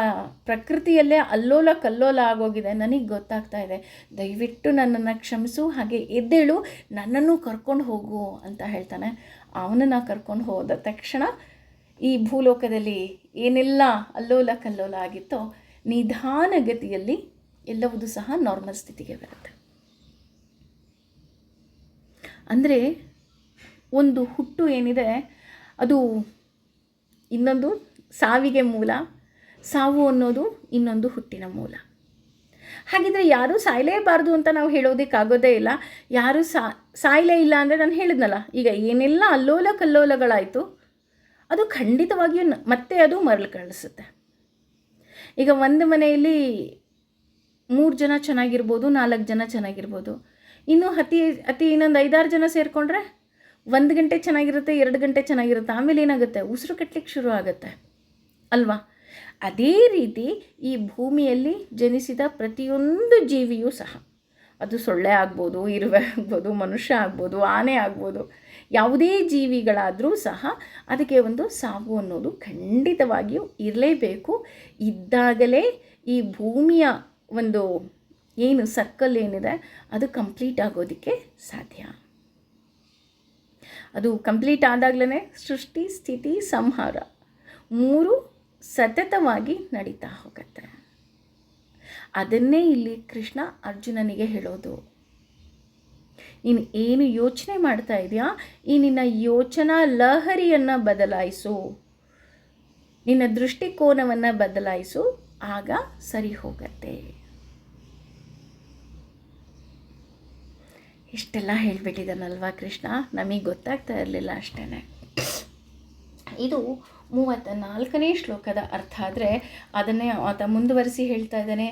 ಪ್ರಕೃತಿಯಲ್ಲೇ ಅಲ್ಲೋಲ ಕಲ್ಲೋಲ ಆಗೋಗಿದೆ, ನನಗೆ ಗೊತ್ತಾಗ್ತಾ ಇದೆ, ದಯವಿಟ್ಟು ನನ್ನನ್ನು ಕ್ಷಮಿಸು, ಹಾಗೆ ಎದ್ದೇಳು, ನನ್ನನ್ನು ಕರ್ಕೊಂಡು ಹೋಗು ಅಂತ ಹೇಳ್ತಾನೆ. ಅವನನ್ನು ಕರ್ಕೊಂಡು ಹೋದ ತಕ್ಷಣ ಈ ಭೂಲೋಕದಲ್ಲಿ ಏನೆಲ್ಲ ಅಲ್ಲೋಲ ಕಲ್ಲೋಲ ಆಗಿತ್ತೋ ನಿಧಾನಗತಿಯಲ್ಲಿ ಎಲ್ಲವೂ ಸಹ ನಾರ್ಮಲ್ ಸ್ಥಿತಿಗೆ ಬರುತ್ತೆ. ಅಂದರೆ ಒಂದು ಹುಟ್ಟು ಏನಿದೆ ಅದು ಇನ್ನೊಂದು ಸಾವಿಗೆ ಮೂಲ, ಸಾವು ಅನ್ನೋದು ಇನ್ನೊಂದು ಹುಟ್ಟಿನ ಮೂಲ. ಹಾಗಿದ್ರೆ ಯಾರೂ ಸಾಯಲೇಬಾರ್ದು ಅಂತ ನಾವು ಹೇಳೋದಕ್ಕಾಗೋದೇ ಇಲ್ಲ. ಯಾರೂ ಸಾಯಲೇ ಇಲ್ಲ ಅಂದರೆ ನಾನು ಹೇಳಿದ್ನಲ್ಲ, ಈಗ ಏನೆಲ್ಲ ಅಲ್ಲೋಲ ಕಲ್ಲೋಲಗಳಾಯಿತು ಅದು ಖಂಡಿತವಾಗಿಯೂ ಮತ್ತೆ ಅದು ಮರಳು ಕಳಿಸುತ್ತೆ. ಈಗ ಒಂದು ಮನೆಯಲ್ಲಿ 3 ಜನ ಚೆನ್ನಾಗಿರ್ಬೋದು, 4 ಜನ ಚೆನ್ನಾಗಿರ್ಬೋದು, ಇನ್ನೂ ಅತಿ ಇನ್ನೊಂದು 5-6 ಜನ ಸೇರಿಕೊಂಡ್ರೆ 1 ಗಂಟೆ ಚೆನ್ನಾಗಿರುತ್ತೆ, 2 ಗಂಟೆ ಚೆನ್ನಾಗಿರುತ್ತೆ, ಆಮೇಲೆ ಏನಾಗುತ್ತೆ, ಉಸಿರು ಕಟ್ಟಲಿಕ್ಕೆ ಶುರು ಆಗುತ್ತೆ ಅಲ್ವಾ. ಅದೇ ರೀತಿ ಈ ಭೂಮಿಯಲ್ಲಿ ಜನಿಸಿದ ಪ್ರತಿಯೊಂದು ಜೀವಿಯೂ ಸಹ, ಅದು ಸೊಳ್ಳೆ ಆಗ್ಬೋದು, ಇರುವೆ ಆಗ್ಬೋದು, ಮನುಷ್ಯ ಆಗ್ಬೋದು, ಆನೆ ಆಗ್ಬೋದು, ಯಾವುದೇ ಜೀವಿಗಳಾದರೂ ಸಹ ಅದಕ್ಕೆ ಒಂದು ಸಾವು ಅನ್ನೋದು ಖಂಡಿತವಾಗಿಯೂ ಇರಲೇಬೇಕು. ಇದ್ದಾಗಲೇ ಈ ಭೂಮಿಯ ಒಂದು ಏನು ಸರ್ಕಲ್ ಏನಿದೆ ಅದು ಕಂಪ್ಲೀಟ್ ಆಗೋದಕ್ಕೆ ಸಾಧ್ಯ. ಅದು ಕಂಪ್ಲೀಟ್ ಆದಾಗಲೇ ಸೃಷ್ಟಿ, ಸ್ಥಿತಿ, ಸಂಹಾರ 3 ಸತತವಾಗಿ ನಡೀತಾ ಹೋಗುತ್ತೆ. ಅದನ್ನೇ ಇಲ್ಲಿ ಕೃಷ್ಣ ಅರ್ಜುನನಿಗೆ ಹೇಳೋದು. ನೀನು ಏನು ಯೋಚನೆ ಮಾಡ್ತಾ ಇದೆಯಾ, ಈ ನಿನ್ನ ಯೋಚನಾ ಲಹರಿಯನ್ನು ಬದಲಾಯಿಸು, ನಿನ್ನ ದೃಷ್ಟಿಕೋನವನ್ನು ಬದಲಾಯಿಸು, ಆಗ ಸರಿ ಹೋಗತ್ತೆ. ಇಷ್ಟೆಲ್ಲ ಹೇಳಿಬಿಟ್ಟಿದ್ದಾನಲ್ವಾ ಕೃಷ್ಣ, ನಮಗೆ ಗೊತ್ತಾಗ್ತಾ ಇರಲಿಲ್ಲ ಅಷ್ಟೇ. ಇದು 34ನೇ ಶ್ಲೋಕದ ಅರ್ಥ. ಆದರೆ ಅದನ್ನೇ ಆತ ಮುಂದುವರಿಸಿ ಹೇಳ್ತಾ ಇದ್ದಾನೆ.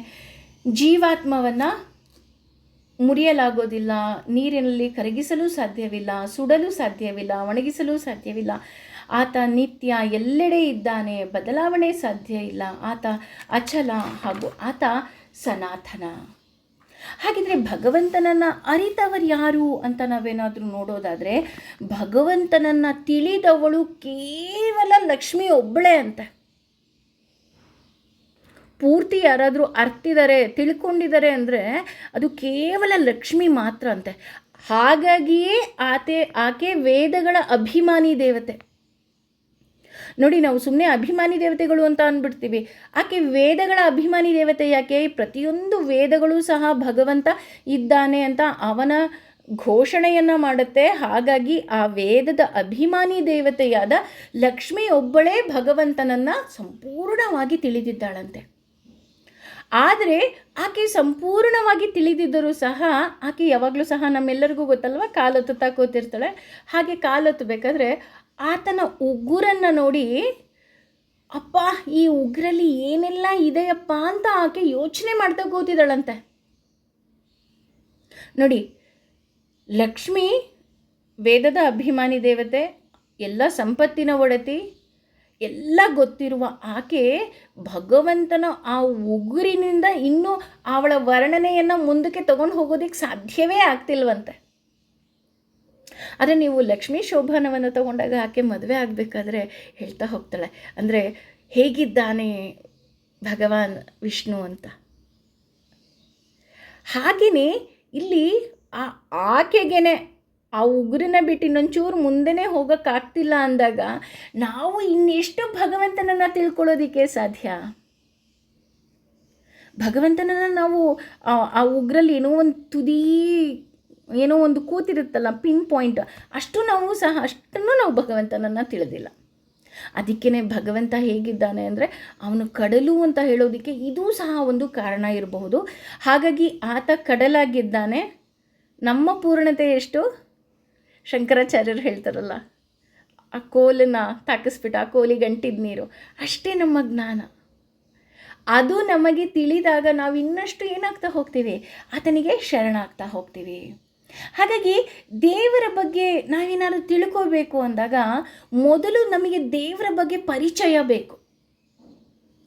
ಜೀವಾತ್ಮವನ್ನು ಮುರಿಯಲಾಗೋದಿಲ್ಲ, ನೀರಿನಲ್ಲಿ ಕರಗಿಸಲು ಸಾಧ್ಯವಿಲ್ಲ, ಸುಡಲು ಸಾಧ್ಯವಿಲ್ಲ, ಒಣಗಿಸಲು ಸಾಧ್ಯವಿಲ್ಲ. ಆತ ನಿತ್ಯ, ಎಲ್ಲೆಡೆ ಇದ್ದಾನೆ, ಬದಲಾವಣೆ ಸಾಧ್ಯ ಇಲ್ಲ. ಆತ ಅಚಲ ಹಾಗೂ ಆತ ಸನಾತನ. ಹಾಗಿದ್ರೆ ಭಗವಂತನನ್ನು ಅರಿತವರು ಯಾರು ಅಂತ ನಾವೇನಾದರೂ ನೋಡೋದಾದರೆ, ಭಗವಂತನನ್ನು ತಿಳಿದವಳು ಕೇವಲ ಲಕ್ಷ್ಮಿ ಒಬ್ಬಳೇ ಅಂತೆ. ಪೂರ್ತಿ ಯಾರಾದರೂ ಅರ್ತಿದ್ದಾರೆ, ತಿಳ್ಕೊಂಡಿದ್ದಾರೆ ಅಂದರೆ ಅದು ಕೇವಲ ಲಕ್ಷ್ಮಿ ಮಾತ್ರ ಅಂತೆ. ಹಾಗಾಗಿಯೇ ಆಕೆ ವೇದಗಳ ಅಭಿಮಾನಿ ದೇವತೆ. ನೋಡಿ, ನಾವು ಸುಮ್ಮನೆ ಅಭಿಮಾನಿ ದೇವತೆಗಳು ಅಂತ ಅಂದ್ಬಿಡ್ತೀವಿ. ಆಕೆ ವೇದಗಳ ಅಭಿಮಾನಿ ದೇವತೆ. ಯಾಕೆ? ಪ್ರತಿಯೊಂದು ವೇದಗಳು ಸಹ ಭಗವಂತ ಇದ್ದಾನೆ ಅಂತ ಅವನ ಘೋಷಣೆಯನ್ನು ಮಾಡುತ್ತೆ. ಹಾಗಾಗಿ ಆ ವೇದದ ಅಭಿಮಾನಿ ದೇವತೆಯಾದ ಲಕ್ಷ್ಮಿ ಒಬ್ಬಳೇ ಭಗವಂತನನ್ನು ಸಂಪೂರ್ಣವಾಗಿ ತಿಳಿದಿದ್ದಾಳಂತೆ. ಆದರೆ ಆಕೆ ಸಂಪೂರ್ಣವಾಗಿ ತಿಳಿದಿದ್ದರೂ ಸಹ ಆಕೆ ಯಾವಾಗಲೂ ಸಹ ನಮ್ಮೆಲ್ಲರಿಗೂ ಗೊತ್ತಲ್ವ, ಕಾಲೊತ್ತುತ್ತಾ ಕೂತಿರ್ತಾಳೆ. ಹಾಗೆ ಕಾಲೊತ್ತಬೇಕಾದ್ರೆ ಆತನ ಉಗುರನ್ನು ನೋಡಿ, ಅಪ್ಪ ಈ ಉಗುರಲ್ಲಿ ಏನೆಲ್ಲ ಇದೆಯಪ್ಪ ಅಂತ ಆಕೆ ಯೋಚನೆ ಮಾಡ್ತಾ ಕೂತಿದ್ದಾಳಂತೆ. ನೋಡಿ, ಲಕ್ಷ್ಮಿ ವೇದದ ಅಭಿಮಾನಿ ದೇವತೆ, ಎಲ್ಲ ಸಂಪತ್ತಿನ ಒಡತಿ, ಎಲ್ಲ ಗೊತ್ತಿರುವ ಆಕೆ ಭಗವಂತನ ಆ ಉಗುರಿನಿಂದ ಇನ್ನೂ ಅವಳ ವರ್ಣನೆಯನ್ನು ಮುಂದಕ್ಕೆ ತಗೊಂಡು ಹೋಗೋದಕ್ಕೆ ಸಾಧ್ಯವೇ ಆಗ್ತಿಲ್ವಂತೆ. ಆದರೆ ನೀವು ಲಕ್ಷ್ಮೀ ಶೋಭಾನವನ್ನು ತಗೊಂಡಾಗ ಆಕೆ ಮದುವೆ ಆಗಬೇಕಾದ್ರೆ ಹೇಳ್ತಾ ಹೋಗ್ತಾಳೆ, ಅಂದರೆ ಹೇಗಿದ್ದಾನೆ ಭಗವಾನ್ ವಿಷ್ಣು ಅಂತ. ಹಾಗೆಯೇ ಇಲ್ಲಿ ಆಕೆಗೇನೆ ಆ ಉಗುರನ್ನ ಬಿಟ್ಟು ಇನ್ನೊಂಚೂರು ಮುಂದೆನೇ ಹೋಗೋಕ್ಕಾಗ್ತಿಲ್ಲ ಅಂದಾಗ ನಾವು ಇನ್ನೆಷ್ಟು ಭಗವಂತನನ್ನು ತಿಳ್ಕೊಳ್ಳೋದಕ್ಕೆ ಸಾಧ್ಯ? ಭಗವಂತನನ್ನು ನಾವು ಆ ಉಗುರಲ್ಲಿ ಏನೋ ಒಂದು ತುದಿ, ಏನೋ ಒಂದು ಕೂತಿರುತ್ತಲ್ಲ, ಪಿನ್ ಪಾಯಿಂಟ್, ಅಷ್ಟನ್ನು ನಾವು ಭಗವಂತನನ್ನು ತಿಳಿದಿಲ್ಲ. ಅದಕ್ಕೇ ಭಗವಂತ ಹೇಗಿದ್ದಾನೆ ಅಂದರೆ ಅವನು ಕಡಲು ಅಂತ ಹೇಳೋದಕ್ಕೆ ಇದೂ ಸಹ ಒಂದು ಕಾರಣ ಇರಬಹುದು. ಹಾಗಾಗಿ ಆತ ಕಡಲಾಗಿದ್ದಾನೆ. ನಮ್ಮ ಪೂರ್ಣತೆ ಎಷ್ಟು? ಶಂಕರಾಚಾರ್ಯರು ಹೇಳ್ತಾರಲ್ಲ, ಆ ಕೋಲನ್ನು ತಾಕಿಸ್ಬಿಟ್ಟು ಆ ಕೋಲಿಗೆ ಅಂಟಿದ ನೀರು, ಅಷ್ಟೇ ನಮ್ಮ ಜ್ಞಾನ. ಅದು ನಮಗೆ ತಿಳಿದಾಗ ನಾವು ಇನ್ನಷ್ಟು ಏನಾಗ್ತಾ ಹೋಗ್ತೀವಿ? ಆತನಿಗೆ ಶರಣಾಗ್ತಾ ಹೋಗ್ತೀವಿ. ಹಾಗಾಗಿ ದೇವರ ಬಗ್ಗೆ ನಾವೇನಾದ್ರು ತಿಳ್ಕೋಬೇಕು ಅಂದಾಗ ಮೊದಲು ನಮಗೆ ದೇವರ ಬಗ್ಗೆ ಪರಿಚಯ ಬೇಕು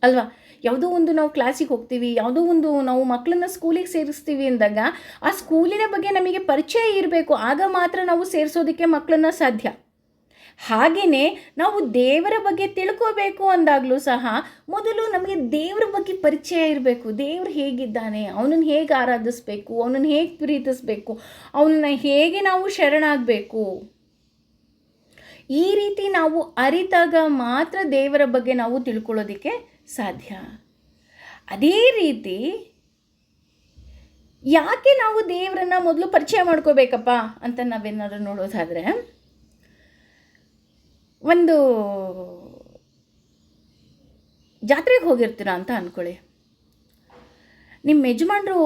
ಅಲ್ವಾ. ಯಾವುದೋ ಒಂದು ನಾವು ಕ್ಲಾಸಿಗೆ ಹೋಗ್ತೀವಿ, ಯಾವುದೋ ಒಂದು ನಾವು ಮಕ್ಕಳನ್ನ ಸ್ಕೂಲಿಗೆ ಸೇರಿಸ್ತೀವಿ ಅಂದಾಗ ಆ ಸ್ಕೂಲಿನ ಬಗ್ಗೆ ನಮಗೆ ಪರಿಚಯ ಇರಬೇಕು, ಆಗ ಮಾತ್ರ ನಾವು ಸೇರಿಸೋದಕ್ಕೆ ಮಕ್ಕಳನ್ನ ಸಾಧ್ಯ. ಹಾಗೆಯೇ ನಾವು ದೇವರ ಬಗ್ಗೆ ತಿಳ್ಕೋಬೇಕು ಅಂದಾಗಲೂ ಸಹ ಮೊದಲು ನಮಗೆ ದೇವರ ಬಗ್ಗೆ ಪರಿಚಯ ಇರಬೇಕು. ದೇವರು ಹೇಗಿದ್ದಾನೆ, ಅವನನ್ನು ಹೇಗೆ ಆರಾಧಿಸಬೇಕು, ಅವನನ್ನು ಹೇಗೆ ಪ್ರೀತಿಸಬೇಕು, ಅವನನ್ನು ಹೇಗೆ ನಾವು ಶರಣಾಗಬೇಕು, ಈ ರೀತಿ ನಾವು ಅರಿತಾಗ ಮಾತ್ರ ದೇವರ ಬಗ್ಗೆ ನಾವು ತಿಳ್ಕೊಳ್ಳೋದಕ್ಕೆ ಸಾಧ್ಯ. ಅದೇ ರೀತಿ ಯಾಕೆ ನಾವು ದೇವರನ್ನು ಮೊದಲು ಪರಿಚಯ ಮಾಡ್ಕೋಬೇಕಪ್ಪ ಅಂತ ನಾವೇನಾದ್ರು ನೋಡೋದಾದರೆ, ಒಂದು ಜಾತ್ರೆಗೆ ಹೋಗಿರ್ತೀರ ಅಂತ ಅಂದ್ಕೊಳ್ಳಿ. ನಿಮ್ಮ ಯಜಮಾನರು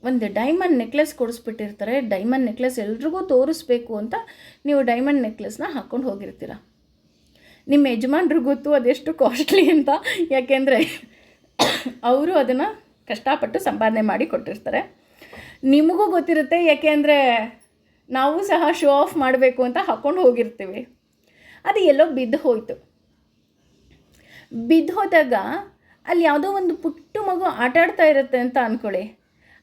ಒಂದು ಡೈಮಂಡ್ ನೆಕ್ಲೆಸ್ ಕೊಡಿಸ್ಬಿಟ್ಟಿರ್ತಾರೆ. ಡೈಮಂಡ್ ನೆಕ್ಲೆಸ್ ಎಲ್ರಿಗೂ ತೋರಿಸ್ಬೇಕು ಅಂತ ನೀವು ಡೈಮಂಡ್ ನೆಕ್ಲೆಸ್ನ ಹಾಕ್ಕೊಂಡು ಹೋಗಿರ್ತೀರ. ನಿಮ್ಮ ಯಜಮಾನ್ರಿಗೆ ಗೊತ್ತು ಅದೆಷ್ಟು ಕಾಸ್ಟ್ಲಿ ಅಂತ, ಯಾಕೆಂದರೆ ಅವರು ಅದನ್ನು ಕಷ್ಟಪಟ್ಟು ಸಂಪಾದನೆ ಮಾಡಿ ಕೊಟ್ಟಿರ್ತಾರೆ. ನಿಮಗೂ ಗೊತ್ತಿರುತ್ತೆ, ಯಾಕೆಂದರೆ ನಾವು ಸಹ ಶೋ ಆಫ್ ಮಾಡಬೇಕು ಅಂತ ಹಾಕ್ಕೊಂಡು ಹೋಗಿರ್ತೀವಿ. ಅದು ಎಲ್ಲೋ ಬಿದ್ದು ಹೋಯಿತು. ಬಿದ್ದು ಹೋದಾಗ ಅಲ್ಲಿ ಯಾವುದೋ ಒಂದು ಪುಟ್ಟ ಮಗು ಆಟಾಡ್ತಾ ಇರುತ್ತೆ ಅಂತ ಅಂದ್ಕೊಳ್ಳಿ.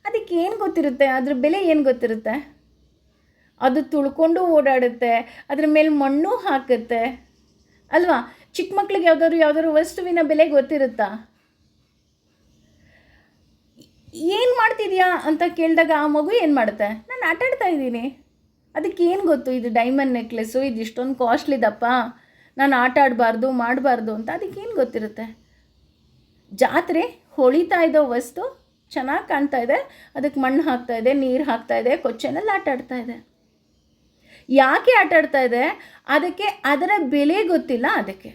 ಅದಕ್ಕೆ ಏನು ಗೊತ್ತಿರುತ್ತೆ, ಅದ್ರ ಬೆಲೆ ಏನು ಗೊತ್ತಿರುತ್ತೆ? ಅದು ತುಳ್ಕೊಂಡು ಓಡಾಡುತ್ತೆ, ಅದ್ರ ಮೇಲೆ ಮಣ್ಣು ಹಾಕುತ್ತೆ ಅಲ್ವಾ. ಚಿಕ್ಕ ಮಕ್ಳಿಗೆ ಯಾವುದಾದ್ರು ವಸ್ತುವಿನ ಬೆಲೆ ಗೊತ್ತಿರುತ್ತಾ? ಏನು ಮಾಡ್ತಿದ್ಯಾ ಅಂತ ಕೇಳಿದಾಗ ಆ ಮಗು ಏನು ಮಾಡುತ್ತೆ, ನಾನು ಆಟಾಡ್ತಾ ಇದ್ದೀನಿ. ಅದಕ್ಕೆ ಏನು ಗೊತ್ತು, ಇದು ಡೈಮಂಡ್ ನೆಕ್ಲೆಸ್ಸು, ಇದು ಇಷ್ಟೊಂದು ಕಾಸ್ಟ್ಲಿದಪ್ಪ, ನಾನು ಆಟ ಆಡಬಾರ್ದು ಮಾಡಬಾರ್ದು ಅಂತ ಅದಕ್ಕೇನು ಗೊತ್ತಿರುತ್ತೆ? ಜಾತ್ರೆ ಹೊಳಿತಾ ಇದ್ದೋ ವಸ್ತು ಚೆನ್ನಾಗಿ ಕಾಣ್ತಾ ಇದೆ, ಅದಕ್ಕೆ ಮಣ್ಣು ಹಾಕ್ತಾ ಇದೆ, ನೀರು ಹಾಕ್ತಾ ಇದೆ, ಕೊಚ್ಚೆನಲ್ಲಿ ಆಟ ಆಡ್ತಾ ಇದೆ. ಯಾಕೆ ಆಟ ಆಡ್ತಾ ಇದೆ? ಅದಕ್ಕೆ ಅದರ ಬೆಲೆ ಗೊತ್ತಿಲ್ಲ ಅದಕ್ಕೆ.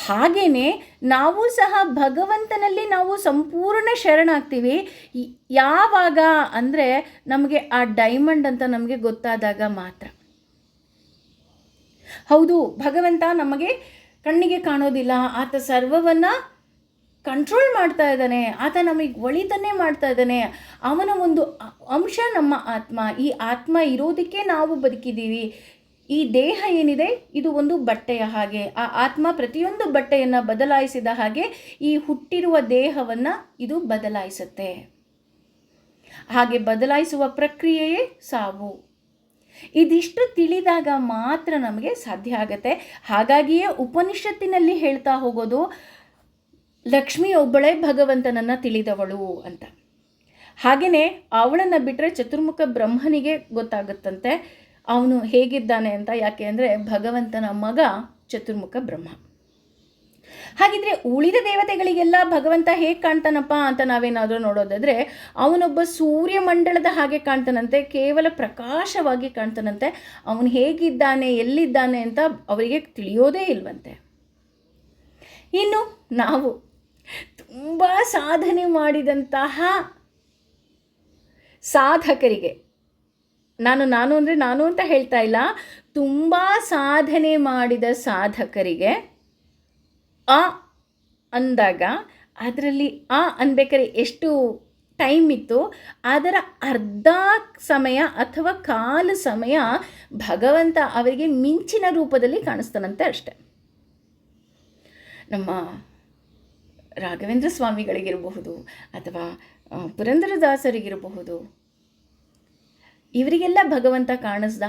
ಹಾಗೆಯೇ ನಾವು ಸಹ ಭಗವಂತನಲ್ಲಿ ನಾವು ಸಂಪೂರ್ಣ ಶರಣಾಗ್ತೀವಿ ಯಾವಾಗ ಅಂದರೆ ನಮಗೆ ಆ ಡೈಮಂಡ್ ಅಂತ ನಮಗೆ ಗೊತ್ತಾದಾಗ ಮಾತ್ರ. ಹೌದು, ಭಗವಂತ ನಮಗೆ ಕಣ್ಣಿಗೆ ಕಾಣೋದಿಲ್ಲ, ಆತ ಸರ್ವವನ್ನು ಕಂಟ್ರೋಲ್ ಮಾಡ್ತಾ ಇದ್ದಾನೆ, ಆತ ನಮಗೆ ಒಳಿತನ್ನೇ ಮಾಡ್ತಾ ಇದ್ದಾನೆ. ಅವನ ಒಂದು ಅಂಶ ನಮ್ಮ ಆತ್ಮ. ಈ ಆತ್ಮ ಇರೋದಕ್ಕೆ ನಾವು ಬದುಕಿದ್ದೀವಿ. ಈ ದೇಹ ಏನಿದೆ ಇದು ಒಂದು ಬಟ್ಟೆಯ ಹಾಗೆ. ಆ ಆತ್ಮ ಪ್ರತಿಯೊಂದು ಬಟ್ಟೆಯನ್ನು ಬದಲಾಯಿಸಿದ ಹಾಗೆ ಈ ಹುಟ್ಟಿರುವ ದೇಹವನ್ನು ಇದು ಬದಲಾಯಿಸುತ್ತೆ. ಹಾಗೆ ಬದಲಾಯಿಸುವ ಪ್ರಕ್ರಿಯೆಯೇ ಸಾವು. ಇದಿಷ್ಟು ತಿಳಿದಾಗ ಮಾತ್ರ ನಮಗೆ ಸಾಧ್ಯ ಆಗುತ್ತೆ. ಹಾಗಾಗಿಯೇ ಉಪನಿಷತ್ತಿನಲ್ಲಿ ಹೇಳ್ತಾ ಹೋಗೋದು, ಲಕ್ಷ್ಮಿ ಒಬ್ಬಳೇ ಭಗವಂತನನ್ನು ತಿಳಿದವಳು ಅಂತ. ಹಾಗೆಯೇ ಅವಳನ್ನು ಬಿಟ್ಟರೆ ಚತುರ್ಮುಖ ಬ್ರಹ್ಮನಿಗೆ ಗೊತ್ತಾಗುತ್ತಂತೆ ಅವನು ಹೇಗಿದ್ದಾನೆ ಅಂತ. ಯಾಕೆ ಅಂದರೆ ಭಗವಂತನ ಮಗ ಚತುರ್ಮುಖ ಬ್ರಹ್ಮ. ಹಾಗಿದ್ರೆ ಉಳಿದ ದೇವತೆಗಳಿಗೆಲ್ಲ ಭಗವಂತ ಹೇಗೆ ಕಾಣ್ತಾನಪ್ಪ ಅಂತ ನಾವೇನಾದರೂ ನೋಡೋದಾದರೆ, ಅವನೊಬ್ಬ ಸೂರ್ಯಮಂಡಲದ ಹಾಗೆ ಕಾಣ್ತಾನಂತೆ, ಕೇವಲ ಪ್ರಕಾಶವಾಗಿ ಕಾಣ್ತಾನಂತೆ. ಅವನು ಹೇಗಿದ್ದಾನೆ ಎಲ್ಲಿದ್ದಾನೆ ಅಂತ ಅವರಿಗೆ ತಿಳಿಯೋದೇ ಇಲ್ವಂತೆ. ಇನ್ನು ನಾವು ತುಂಬ ಸಾಧನೆ ಮಾಡಿದಂತಹ ಸಾಧಕರಿಗೆ, ನಾನು ಅಂದರೆ ನಾನು ಅಂತ ಹೇಳ್ತಾ ಇಲ್ಲ, ತುಂಬ ಸಾಧನೆ ಮಾಡಿದ ಸಾಧಕರಿಗೆ ಅ ಅಂದಾಗ ಅದರಲ್ಲಿ ಅ ಅನ್ಬೇಕಾದ್ರೆ ಎಷ್ಟು ಟೈಮ್ ಇತ್ತು, ಅದರ ಅರ್ಧ ಸಮಯ ಅಥವಾ ಕಾಲು ಸಮಯ ಭಗವಂತ ಅವರಿಗೆ ಮಿಂಚಿನ ರೂಪದಲ್ಲಿ ಕಾಣಿಸ್ತಾನಂತೆ ಅಷ್ಟೆ. ನಮ್ಮ ರಾಘವೇಂದ್ರ ಸ್ವಾಮಿಗಳಿಗಿರಬಹುದು ಅಥವಾ ಪುರಂದರದಾಸರಿಗಿರಬಹುದು, ಇವರಿಗೆಲ್ಲ ಭಗವಂತ ಕಾಣಿಸ್ದ.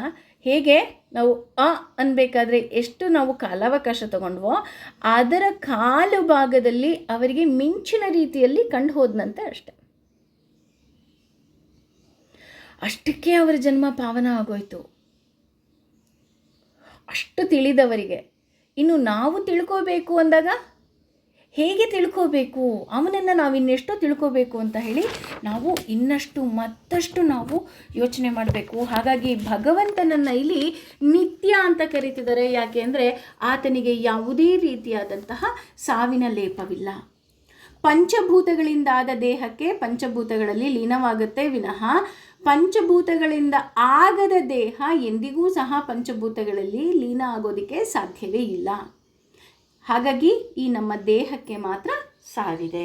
ಹೇಗೆ ನಾವು ಅ ಅನ್ಬೇಕಾದ್ರೆ ಎಷ್ಟು ನಾವು ಕಾಲಾವಕಾಶ ತಗೊಂಡ್ವೋ ಅದರ ಕಾಲು ಭಾಗದಲ್ಲಿ ಅವರಿಗೆ ಮಿಂಚಿನ ರೀತಿಯಲ್ಲಿ ಕಂಡು ಹೋದನಂತೆ ಅಷ್ಟೆ. ಅಷ್ಟಕ್ಕೆ ಅವರ ಜನ್ಮ ಪಾವನ ಆಗೋಯ್ತು, ಅಷ್ಟು ತಿಳಿದವರಿಗೆ. ಇನ್ನು ನಾವು ತಿಳ್ಕೋಬೇಕು ಅಂದಾಗ ಹೇಗೆ ತಿಳ್ಕೋಬೇಕು, ಅವನನ್ನು ನಾವು ಇನ್ನೆಷ್ಟೋ ತಿಳ್ಕೋಬೇಕು ಅಂತ ಹೇಳಿ ನಾವು ಇನ್ನಷ್ಟು ಮತ್ತಷ್ಟು ನಾವು ಯೋಚನೆ ಮಾಡಬೇಕು. ಹಾಗಾಗಿ ಭಗವಂತನನ್ನು ಇಲ್ಲಿ ನಿತ್ಯ ಅಂತ ಕರೀತಿದ್ದಾರೆ. ಯಾಕೆ ಅಂದರೆ ಆತನಿಗೆ ಯಾವುದೇ ರೀತಿಯಾದಂತಹ ಸಾವಿನ ಲೇಪವಿಲ್ಲ. ಪಂಚಭೂತಗಳಿಂದಾದ ದೇಹಕ್ಕೆ ಪಂಚಭೂತಗಳಲ್ಲಿ ಲೀನವಾಗುತ್ತೆ ವಿನಃ ಪಂಚಭೂತಗಳಿಂದ ಆಗದ ದೇಹ ಎಂದಿಗೂ ಸಹ ಪಂಚಭೂತಗಳಲ್ಲಿ ಲೀನ ಆಗೋದಕ್ಕೆ ಸಾಧ್ಯವೇ ಇಲ್ಲ. ಹಾಗಾಗಿ ಈ ನಮ್ಮ ದೇಹಕ್ಕೆ ಮಾತ್ರ ಸಾವಿದೆ.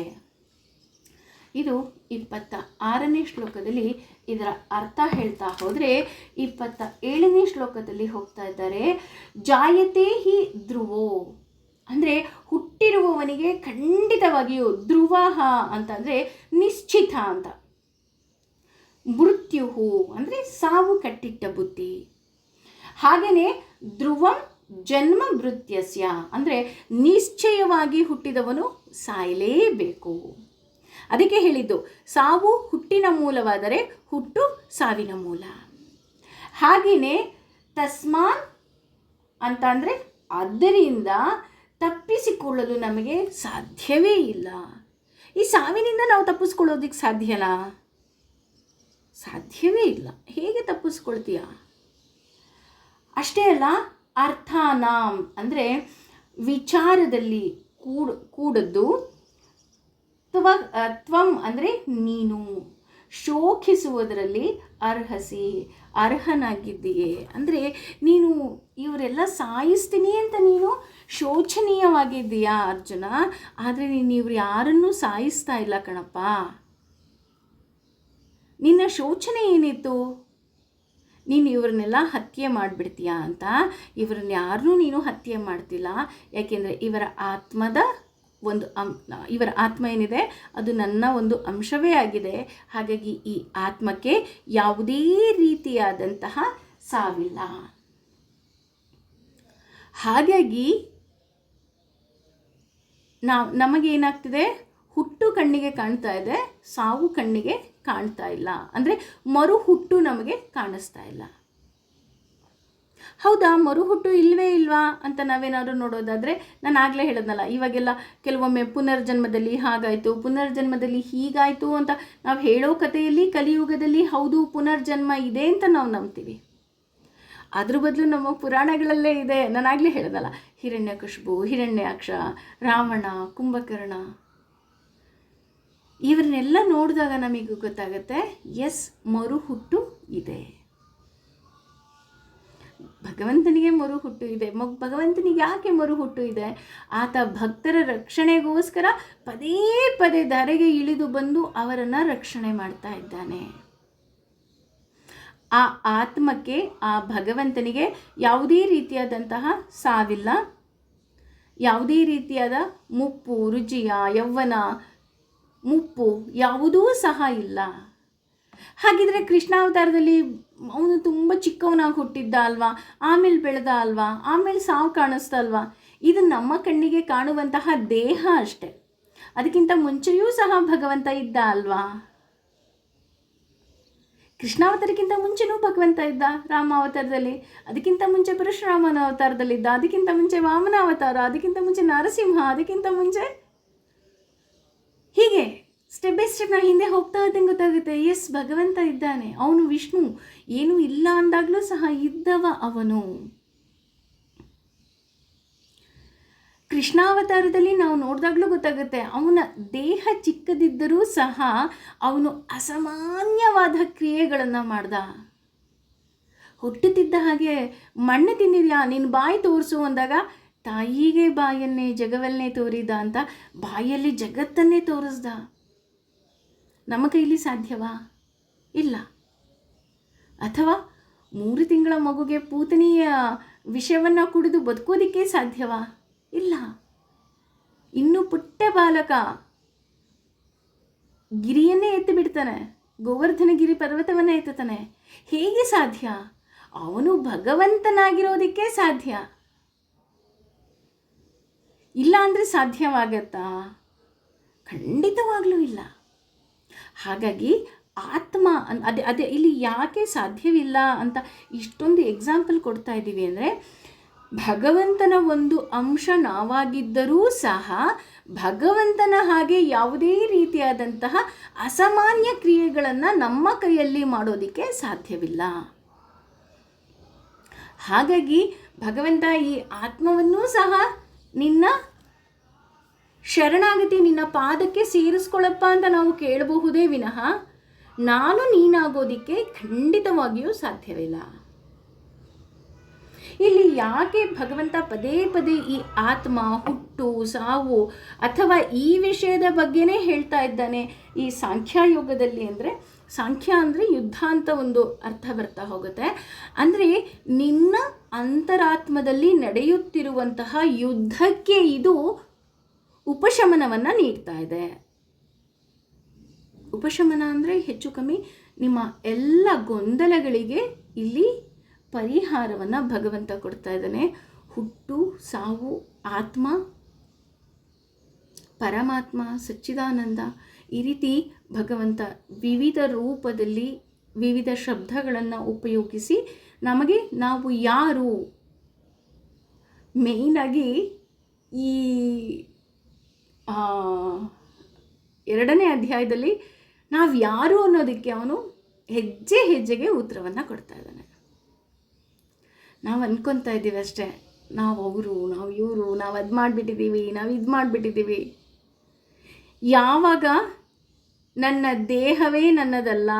ಇದು 26ನೇ ಶ್ಲೋಕದಲ್ಲಿ ಇದರ ಅರ್ಥ ಹೇಳ್ತಾ ಹೋದರೆ 27ನೇ ಶ್ಲೋಕದಲ್ಲಿ ಹೋಗ್ತಾ ಇದ್ದಾರೆ. ಜಾಯತೆ ಹಿ ಧ್ರುವೋ ಅಂದರೆ ಹುಟ್ಟಿರುವವನಿಗೆ ಖಂಡಿತವಾಗಿಯೂ ಧ್ರುವ ಅಂತಂದರೆ ನಿಶ್ಚಿತ ಅಂತ. ಮೃತ್ಯುಹು ಅಂದರೆ ಸಾವು ಕಟ್ಟಿಟ್ಟ ಬುದ್ಧಿ. ಹಾಗೆಯೇ ಧ್ರುವಂ ಜನ್ಮ ಮೃತ್ಯಸ್ಯ ಅಂದರೆ ನಿಶ್ಚಯವಾಗಿ ಹುಟ್ಟಿದವನು ಸಾಯಲೇಬೇಕು. ಅದಕ್ಕೆ ಹೇಳಿದ್ದು ಸಾವು ಹುಟ್ಟಿನ ಮೂಲವಾದರೆ ಹುಟ್ಟು ಸಾವಿನ ಮೂಲ. ಹಾಗೆಯೇ ತಸ್ಮಾನ್ ಅಂತ ಅಂದರೆ ಆದ್ದರಿಂದ ತಪ್ಪಿಸಿಕೊಳ್ಳಲು ನಮಗೆ ಸಾಧ್ಯವೇ ಇಲ್ಲ. ಈ ಸಾವಿನಿಂದ ನಾವು ತಪ್ಪಿಸ್ಕೊಳ್ಳೋದಕ್ಕೆ ಸಾಧ್ಯನಾ? ಸಾಧ್ಯವೇ ಇಲ್ಲ. ಹೇಗೆ ತಪ್ಪಿಸ್ಕೊಳ್ತೀಯ? ಅಷ್ಟೇ ಅಲ್ಲ, ಅರ್ಥಾನಾಂ ಅಂದರೆ ವಿಚಾರದಲ್ಲಿ ಕೂಡದ್ದು, ತ್ವಂ ಅಂದರೆ ನೀನು, ಶೋಕಿಸುವುದರಲ್ಲಿ ಅರ್ಹನಾಗಿದ್ದೀಯೇ ಅಂದರೆ ನೀನು ಇವರೆಲ್ಲ ಸಾಯಿಸ್ತೀನಿ ಅಂತ ನೀನು ಶೋಚನೀಯವಾಗಿದ್ದೀಯಾ ಅರ್ಜುನ. ಆದರೆ ನೀನು ಇವ್ರು ಯಾರನ್ನೂ ಸಾಯಿಸ್ತಾ ಇಲ್ಲ ಕಣಪ್ಪ. ನಿನ್ನ ಶೋಚನೆ ಏನಿತ್ತು? ನೀನು ಇವ್ರನ್ನೆಲ್ಲ ಹತ್ಯೆ ಮಾಡಿಬಿಡ್ತೀಯಾ ಅಂತ. ಇವರನ್ನ ಯಾರನ್ನೂ ನೀನು ಹತ್ಯೆ ಮಾಡ್ತಿಲ್ಲ. ಯಾಕೆಂದರೆ ಇವರ ಆತ್ಮ ಏನಿದೆ ಅದು ನನ್ನ ಒಂದು ಅಂಶವೇ ಆಗಿದೆ. ಹಾಗಾಗಿ ಈ ಆತ್ಮಕ್ಕೆ ಯಾವುದೇ ರೀತಿಯಾದಂತಹ ಸಾವಿಲ್ಲ. ಹಾಗಾಗಿ ನಮಗೇನಾಗ್ತಿದೆ? ಹುಟ್ಟು ಕಣ್ಣಿಗೆ ಕಾಣ್ತಾ ಇದೆ, ಸಾವು ಕಣ್ಣಿಗೆ ಕಾಣ್ತಾ ಇಲ್ಲ. ಅಂದರೆ ಮರು ಹುಟ್ಟು ನಮಗೆ ಕಾಣಿಸ್ತಾ ಇಲ್ಲ. ಹೌದಾ, ಮರು ಹುಟ್ಟು ಇಲ್ವೇ ಇಲ್ವಾ ಅಂತ ನಾವೇನಾದರೂ ನೋಡೋದಾದರೆ, ನಾನು ಆಗಲೇ ಹೇಳಿದ್ನಲ್ಲ, ಇವಾಗೆಲ್ಲ ಕೆಲವೊಮ್ಮೆ ಪುನರ್ಜನ್ಮದಲ್ಲಿ ಹಾಗಾಯಿತು, ಪುನರ್ಜನ್ಮದಲ್ಲಿ ಹೀಗಾಯಿತು ಅಂತ ನಾವು ಹೇಳೋ ಕಥೆಯಲ್ಲಿ ಕಲಿಯುಗದಲ್ಲಿ ಹೌದು ಪುನರ್ಜನ್ಮ ಇದೆ ಅಂತ ನಾವು ನಂಬ್ತೀವಿ. ಅದ್ರ ಬದಲು ನಮ್ಮ ಪುರಾಣಗಳಲ್ಲೇ ಇದೆ. ನಾನು ಆಗಲೇ ಹೇಳಿದ್ನಲ್ಲ, ಹಿರಣ್ಯಕಶಿಪು, ಹಿರಣ್ಯಾಕ್ಷ, ರಾವಣ, ಕುಂಭಕರ್ಣ, ಇವರನ್ನೆಲ್ಲ ನೋಡಿದಾಗ ನಮಗೆ ಗೊತ್ತಾಗುತ್ತೆ ಎಸ್, ಮರು ಹುಟ್ಟು ಇದೆ. ಭಗವಂತನಿಗೆ ಮರು ಹುಟ್ಟು ಇದೆ. ಭಗವಂತನಿಗೆ ಯಾಕೆ ಮರು ಹುಟ್ಟು ಇದೆ? ಆತ ಭಕ್ತರ ರಕ್ಷಣೆಗೋಸ್ಕರ ಪದೇ ಪದೇ ಧರೆಗೆ ಇಳಿದು ಬಂದು ಅವರನ್ನು ರಕ್ಷಣೆ ಮಾಡ್ತಾ ಇದ್ದಾನೆ. ಆ ಆತ್ಮಕ್ಕೆ, ಆ ಭಗವಂತನಿಗೆ ಯಾವುದೇ ರೀತಿಯಾದಂತಹ ಸಾವಿಲ್ಲ, ಯಾವುದೇ ರೀತಿಯಾದ ಮುಪ್ಪು, ರುಜಿಯ, ಯೌವನ, ಮುಪ್ಪು ಯಾವುದೂ ಸಹ ಇಲ್ಲ. ಹಾಗಿದ್ರೆ ಕೃಷ್ಣಾವತಾರದಲ್ಲಿ ಅವನು ತುಂಬ ಚಿಕ್ಕವನಾಗಿ ಹುಟ್ಟಿದ್ದ ಅಲ್ವಾ, ಆಮೇಲೆ ಬೆಳೆದ ಅಲ್ವಾ, ಆಮೇಲೆ ಸಾವು ಕಾಣಿಸ್ತಾ ಅಲ್ವಾ? ಇದು ನಮ್ಮ ಕಣ್ಣಿಗೆ ಕಾಣುವಂತಹ ದೇಹ ಅಷ್ಟೆ. ಅದಕ್ಕಿಂತ ಮುಂಚೆಯೂ ಸಹ ಭಗವಂತ ಇದ್ದ ಅಲ್ವಾ? ಕೃಷ್ಣಾವತಾರಕ್ಕಿಂತ ಮುಂಚೆನೂ ಭಗವಂತ ಇದ್ದ ರಾಮಾವತಾರದಲ್ಲಿ, ಅದಕ್ಕಿಂತ ಮುಂಚೆ ಪರಶುರಾಮನ ಅವತಾರದಲ್ಲಿದ್ದ, ಅದಕ್ಕಿಂತ ಮುಂಚೆ ವಾಮನ ಅವತಾರ, ಅದಕ್ಕಿಂತ ಮುಂಚೆ ನರಸಿಂಹ, ಅದಕ್ಕಿಂತ ಮುಂಚೆ ಹೀಗೆ ಸ್ಟೆಪ್ ಬೈ ಸ್ಟೆಪ್ ನಾವು ಹಿಂದೆ ಹೋಗ್ತಾ ಇದ್ದಂಗೆ ಗೊತ್ತಾಗುತ್ತೆ ಎಸ್, ಭಗವಂತ ಇದ್ದಾನೆ. ಅವನು ವಿಷ್ಣು, ಏನೂ ಇಲ್ಲ ಅಂದಾಗಲೂ ಸಹ ಇದ್ದವ ಅವನು. ಕೃಷ್ಣಾವತಾರದಲ್ಲಿ ನಾವು ನೋಡಿದಾಗಲೂ ಗೊತ್ತಾಗುತ್ತೆ ಅವನ ದೇಹ ಚಿಕ್ಕದಿದ್ದರೂ ಸಹ ಅವನು ಅಸಾಮಾನ್ಯವಾದ ಕ್ರಿಯೆಗಳನ್ನು ಮಾಡ್ದ. ಹುಟ್ಟುತ್ತಿದ್ದ ಹಾಗೆ ಮಣ್ಣು ತಿಂದಿದ್ಯಾ, ನಿನ್ನ ಬಾಯಿ ತೋರಿಸು ಅಂದಾಗ ತಾಯಿಗೆ ಬಾಯನ್ನೇ ಜಗವನ್ನೇ ತೋರಿದ ಅಂತ ಬಾಯಲ್ಲಿ ಜಗತ್ತನ್ನೇ ತೋರಿಸ್ದ. ನಮ್ಮ ಕೈಲಿ ಸಾಧ್ಯವಾ? ಇಲ್ಲ. ಅಥವಾ 3 ತಿಂಗಳ ಮಗುಗೆ ಪೂತನಿಯ ವಿಷವನ್ನು ಕುಡಿದು ಬದುಕೋದಕ್ಕೆ ಸಾಧ್ಯವಾ? ಇಲ್ಲ. ಇನ್ನು ಪುಟ್ಟ ಬಾಲಕ ಗಿರಿಯನ್ನೇ ಎತ್ತಿ ಬಿಡ್ತಾನೆ, ಗೋವರ್ಧನಗಿರಿ ಪರ್ವತವನ್ನೇ ಎತ್ತುತ್ತಾನೆ. ಹೇಗೆ ಸಾಧ್ಯ? ಅವನು ಭಗವಂತನಾಗಿರೋದಕ್ಕೆ ಸಾಧ್ಯ. ಇಲ್ಲ ಅಂದರೆ ಸಾಧ್ಯವಾಗತ್ತಾ? ಖಂಡಿತವಾಗ್ಲೂ ಇಲ್ಲ. ಹಾಗಾಗಿ ಆತ್ಮ ಅದೇ ಇಲ್ಲಿ ಯಾಕೆ ಸಾಧ್ಯವಿಲ್ಲ ಅಂತ ಇಷ್ಟೊಂದು ಎಕ್ಸಾಂಪಲ್ ಕೊಡ್ತಾ ಇದ್ದೀವಿ ಅಂದರೆ, ಭಗವಂತನ ಒಂದು ಅಂಶ ನಾವಾಗಿದ್ದರೂ ಸಹ ಭಗವಂತನ ಹಾಗೆ ಯಾವುದೇ ರೀತಿಯಾದಂತಹ ಅಸಾಮಾನ್ಯ ಕ್ರಿಯೆಗಳನ್ನು ನಮ್ಮ ಕೈಯಲ್ಲಿ ಮಾಡೋದಕ್ಕೆ ಸಾಧ್ಯವಿಲ್ಲ. ಹಾಗಾಗಿ ಭಗವಂತ ಈ ಆತ್ಮವನ್ನೂ ಸಹ ನಿನ್ನ ಶರಣಾಗತಿ, ನಿನ್ನ ಪಾದಕ್ಕೆ ಸೇರಿಸ್ಕೊಳ್ಳಪ್ಪ ಅಂತ ನಾವು ಕೇಳಬಹುದೇ ವಿನಃ ನಾನು ನೀನಾಗೋದಿಕ್ಕೆ ಖಂಡಿತವಾಗಿಯೂ ಸಾಧ್ಯವಿಲ್ಲ. ಇಲ್ಲಿ ಯಾಕೆ ಭಗವಂತ ಪದೇ ಪದೇ ಈ ಆತ್ಮ, ಹುಟ್ಟು, ಸಾವು ಅಥವಾ ಈ ವಿಷಯದ ಬಗ್ಗೆನೇ ಹೇಳ್ತಾ ಇದ್ದಾನೆ ಈ ಸಾಂಖ್ಯಯೋಗದಲ್ಲಿ ಅಂದರೆ, ಸಾಂಖ್ಯ ಅಂದರೆ ಯುದ್ಧ ಅಂತ ಒಂದು ಅರ್ಥ ಬರ್ತಾ ಹೋಗುತ್ತೆ. ಅಂದರೆ ನಿನ್ನ ಅಂತರಾತ್ಮದಲ್ಲಿ ನಡೆಯುತ್ತಿರುವಂತಹ ಯುದ್ಧಕ್ಕೆ ಇದು ಉಪಶಮನವನ್ನು ನೀಡ್ತಾ ಇದೆ. ಉಪಶಮನ ಅಂದರೆ ಹೆಚ್ಚು ಕಮ್ಮಿ ನಿಮ್ಮ ಎಲ್ಲ ಗೊಂದಲಗಳಿಗೆ ಇಲ್ಲಿ ಪರಿಹಾರವನ್ನು ಭಗವಂತ ಕೊಡ್ತಾ ಇದ್ದಾನೆ. ಹುಟ್ಟು, ಸಾವು, ಆತ್ಮ, ಪರಮಾತ್ಮ, ಸಚ್ಚಿದಾನಂದ, ಈ ರೀತಿ ಭಗವಂತ ವಿವಿಧ ರೂಪದಲ್ಲಿ ವಿವಿಧ ಶಬ್ದಗಳನ್ನು ಉಪಯೋಗಿಸಿ ನಮಗೆ ನಾವು ಯಾರು, ಮೇಯ್ನಾಗಿ ಈ 2ನೇ ಅಧ್ಯಾಯದಲ್ಲಿ ನಾವು ಯಾರು ಅನ್ನೋದಕ್ಕೆ ಅವನು ಹೆಜ್ಜೆ ಹೆಜ್ಜೆಗೆ ಉತ್ತರವನ್ನು ಕೊಡ್ತಾ ಇದ್ದಾನೆ. ನಾವು ಅಂದ್ಕೊತಾ ಇದ್ದೀವಿ ಅಷ್ಟೇ, ನಾವು ಅವರು, ನಾವು ಇವರು, ನಾವು ಅದು ಮಾಡಿಬಿಟ್ಟಿದ್ದೀವಿ, ನಾವು ಇದು ಮಾಡಿಬಿಟ್ಟಿದ್ದೀವಿ. ಯಾವಾಗ ನನ್ನ ದೇಹವೇ ನನ್ನದಲ್ಲ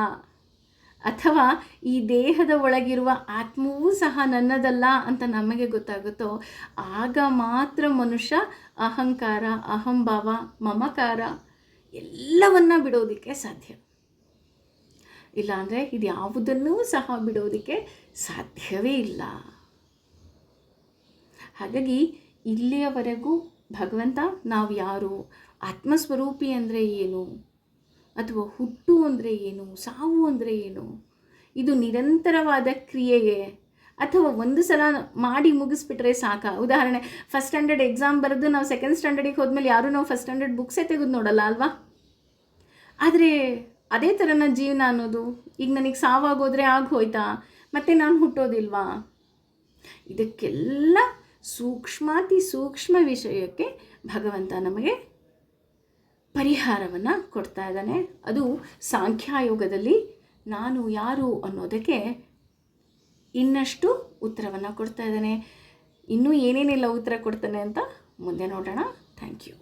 ಅಥವಾ ಈ ದೇಹದ ಒಳಗಿರುವ ಆತ್ಮವೂ ಸಹ ನನ್ನದಲ್ಲ ಅಂತ ನಮಗೆ ಗೊತ್ತಾಗುತ್ತೋ ಆಗ ಮಾತ್ರ ಮನುಷ್ಯ ಅಹಂಕಾರ, ಅಹಂಭಾವ, ಮಮಕಾರ ಎಲ್ಲವನ್ನ ಬಿಡೋದಕ್ಕೆ ಸಾಧ್ಯ. ಇಲ್ಲಾಂದರೆ ಇದು ಯಾವುದನ್ನೂ ಸಹ ಬಿಡೋದಕ್ಕೆ ಸಾಧ್ಯವೇ ಇಲ್ಲ. ಹಾಗಾಗಿ ಇಲ್ಲಿಯವರೆಗೂ ಭಗವಂತ ನಾವು ಯಾರು, ಆತ್ಮಸ್ವರೂಪಿ ಅಂದರೆ ಏನು, ಅಥವಾ ಹುಟ್ಟು ಅಂದರೆ ಏನು, ಸಾವು ಅಂದರೆ ಏನು, ಇದು ನಿರಂತರವಾದ ಕ್ರಿಯೆಯೇ ಅಥವಾ ಒಂದು ಸಲ ಮಾಡಿ ಮುಗಿಸ್ಬಿಟ್ರೆ ಸಾಕಾ? ಉದಾಹರಣೆ, ಫಸ್ಟ್ ಸ್ಟ್ಯಾಂಡರ್ಡ್ ಎಕ್ಸಾಮ್ ಬರೆದು ನಾವು ಸೆಕೆಂಡ್ ಸ್ಟ್ಯಾಂಡರ್ಡಿಗೆ ಹೋದ್ಮೇಲೆ ಯಾರೂ ನಾವು ಫಸ್ಟ್ ಸ್ಟ್ಯಾಂಡರ್ಡ್ ಬುಕ್ಸೇ ತೆಗೆದು ನೋಡಲ್ಲ ಅಲ್ವಾ? ಆದರೆ ಅದೇ ಥರನ ಜೀವನ ಅನ್ನೋದು. ಈಗ ನನಗೆ ಸಾವಾಗೋದ್ರೆ ಹೋಯ್ತಾ, ಮತ್ತೆ ನಾನು ಹುಟ್ಟೋದಿಲ್ವಾ? ಇದಕ್ಕೆಲ್ಲ ಸೂಕ್ಷ್ಮಾತಿ ಸೂಕ್ಷ್ಮ ವಿಷಯಕ್ಕೆ ಭಗವಂತ ನಮಗೆ ಪರಿಹಾರವನ್ನು ಕೊಡ್ತಾ ಇದ್ದಾನೆ. ಅದು ಸಾಂಖ್ಯಯೋಗದಲ್ಲಿ ನಾನು ಯಾರು ಅನ್ನೋದಕ್ಕೆ ಇನ್ನಷ್ಟು ಉತ್ತರವನ್ನು ಕೊಡ್ತಾ ಇದ್ದಾನೆ. ಇನ್ನೂ ಏನೇನೆಲ್ಲ ಉತ್ತರ ಕೊಡ್ತಾನೆ ಅಂತ ಮುಂದೆ ನೋಡೋಣ. Thank you.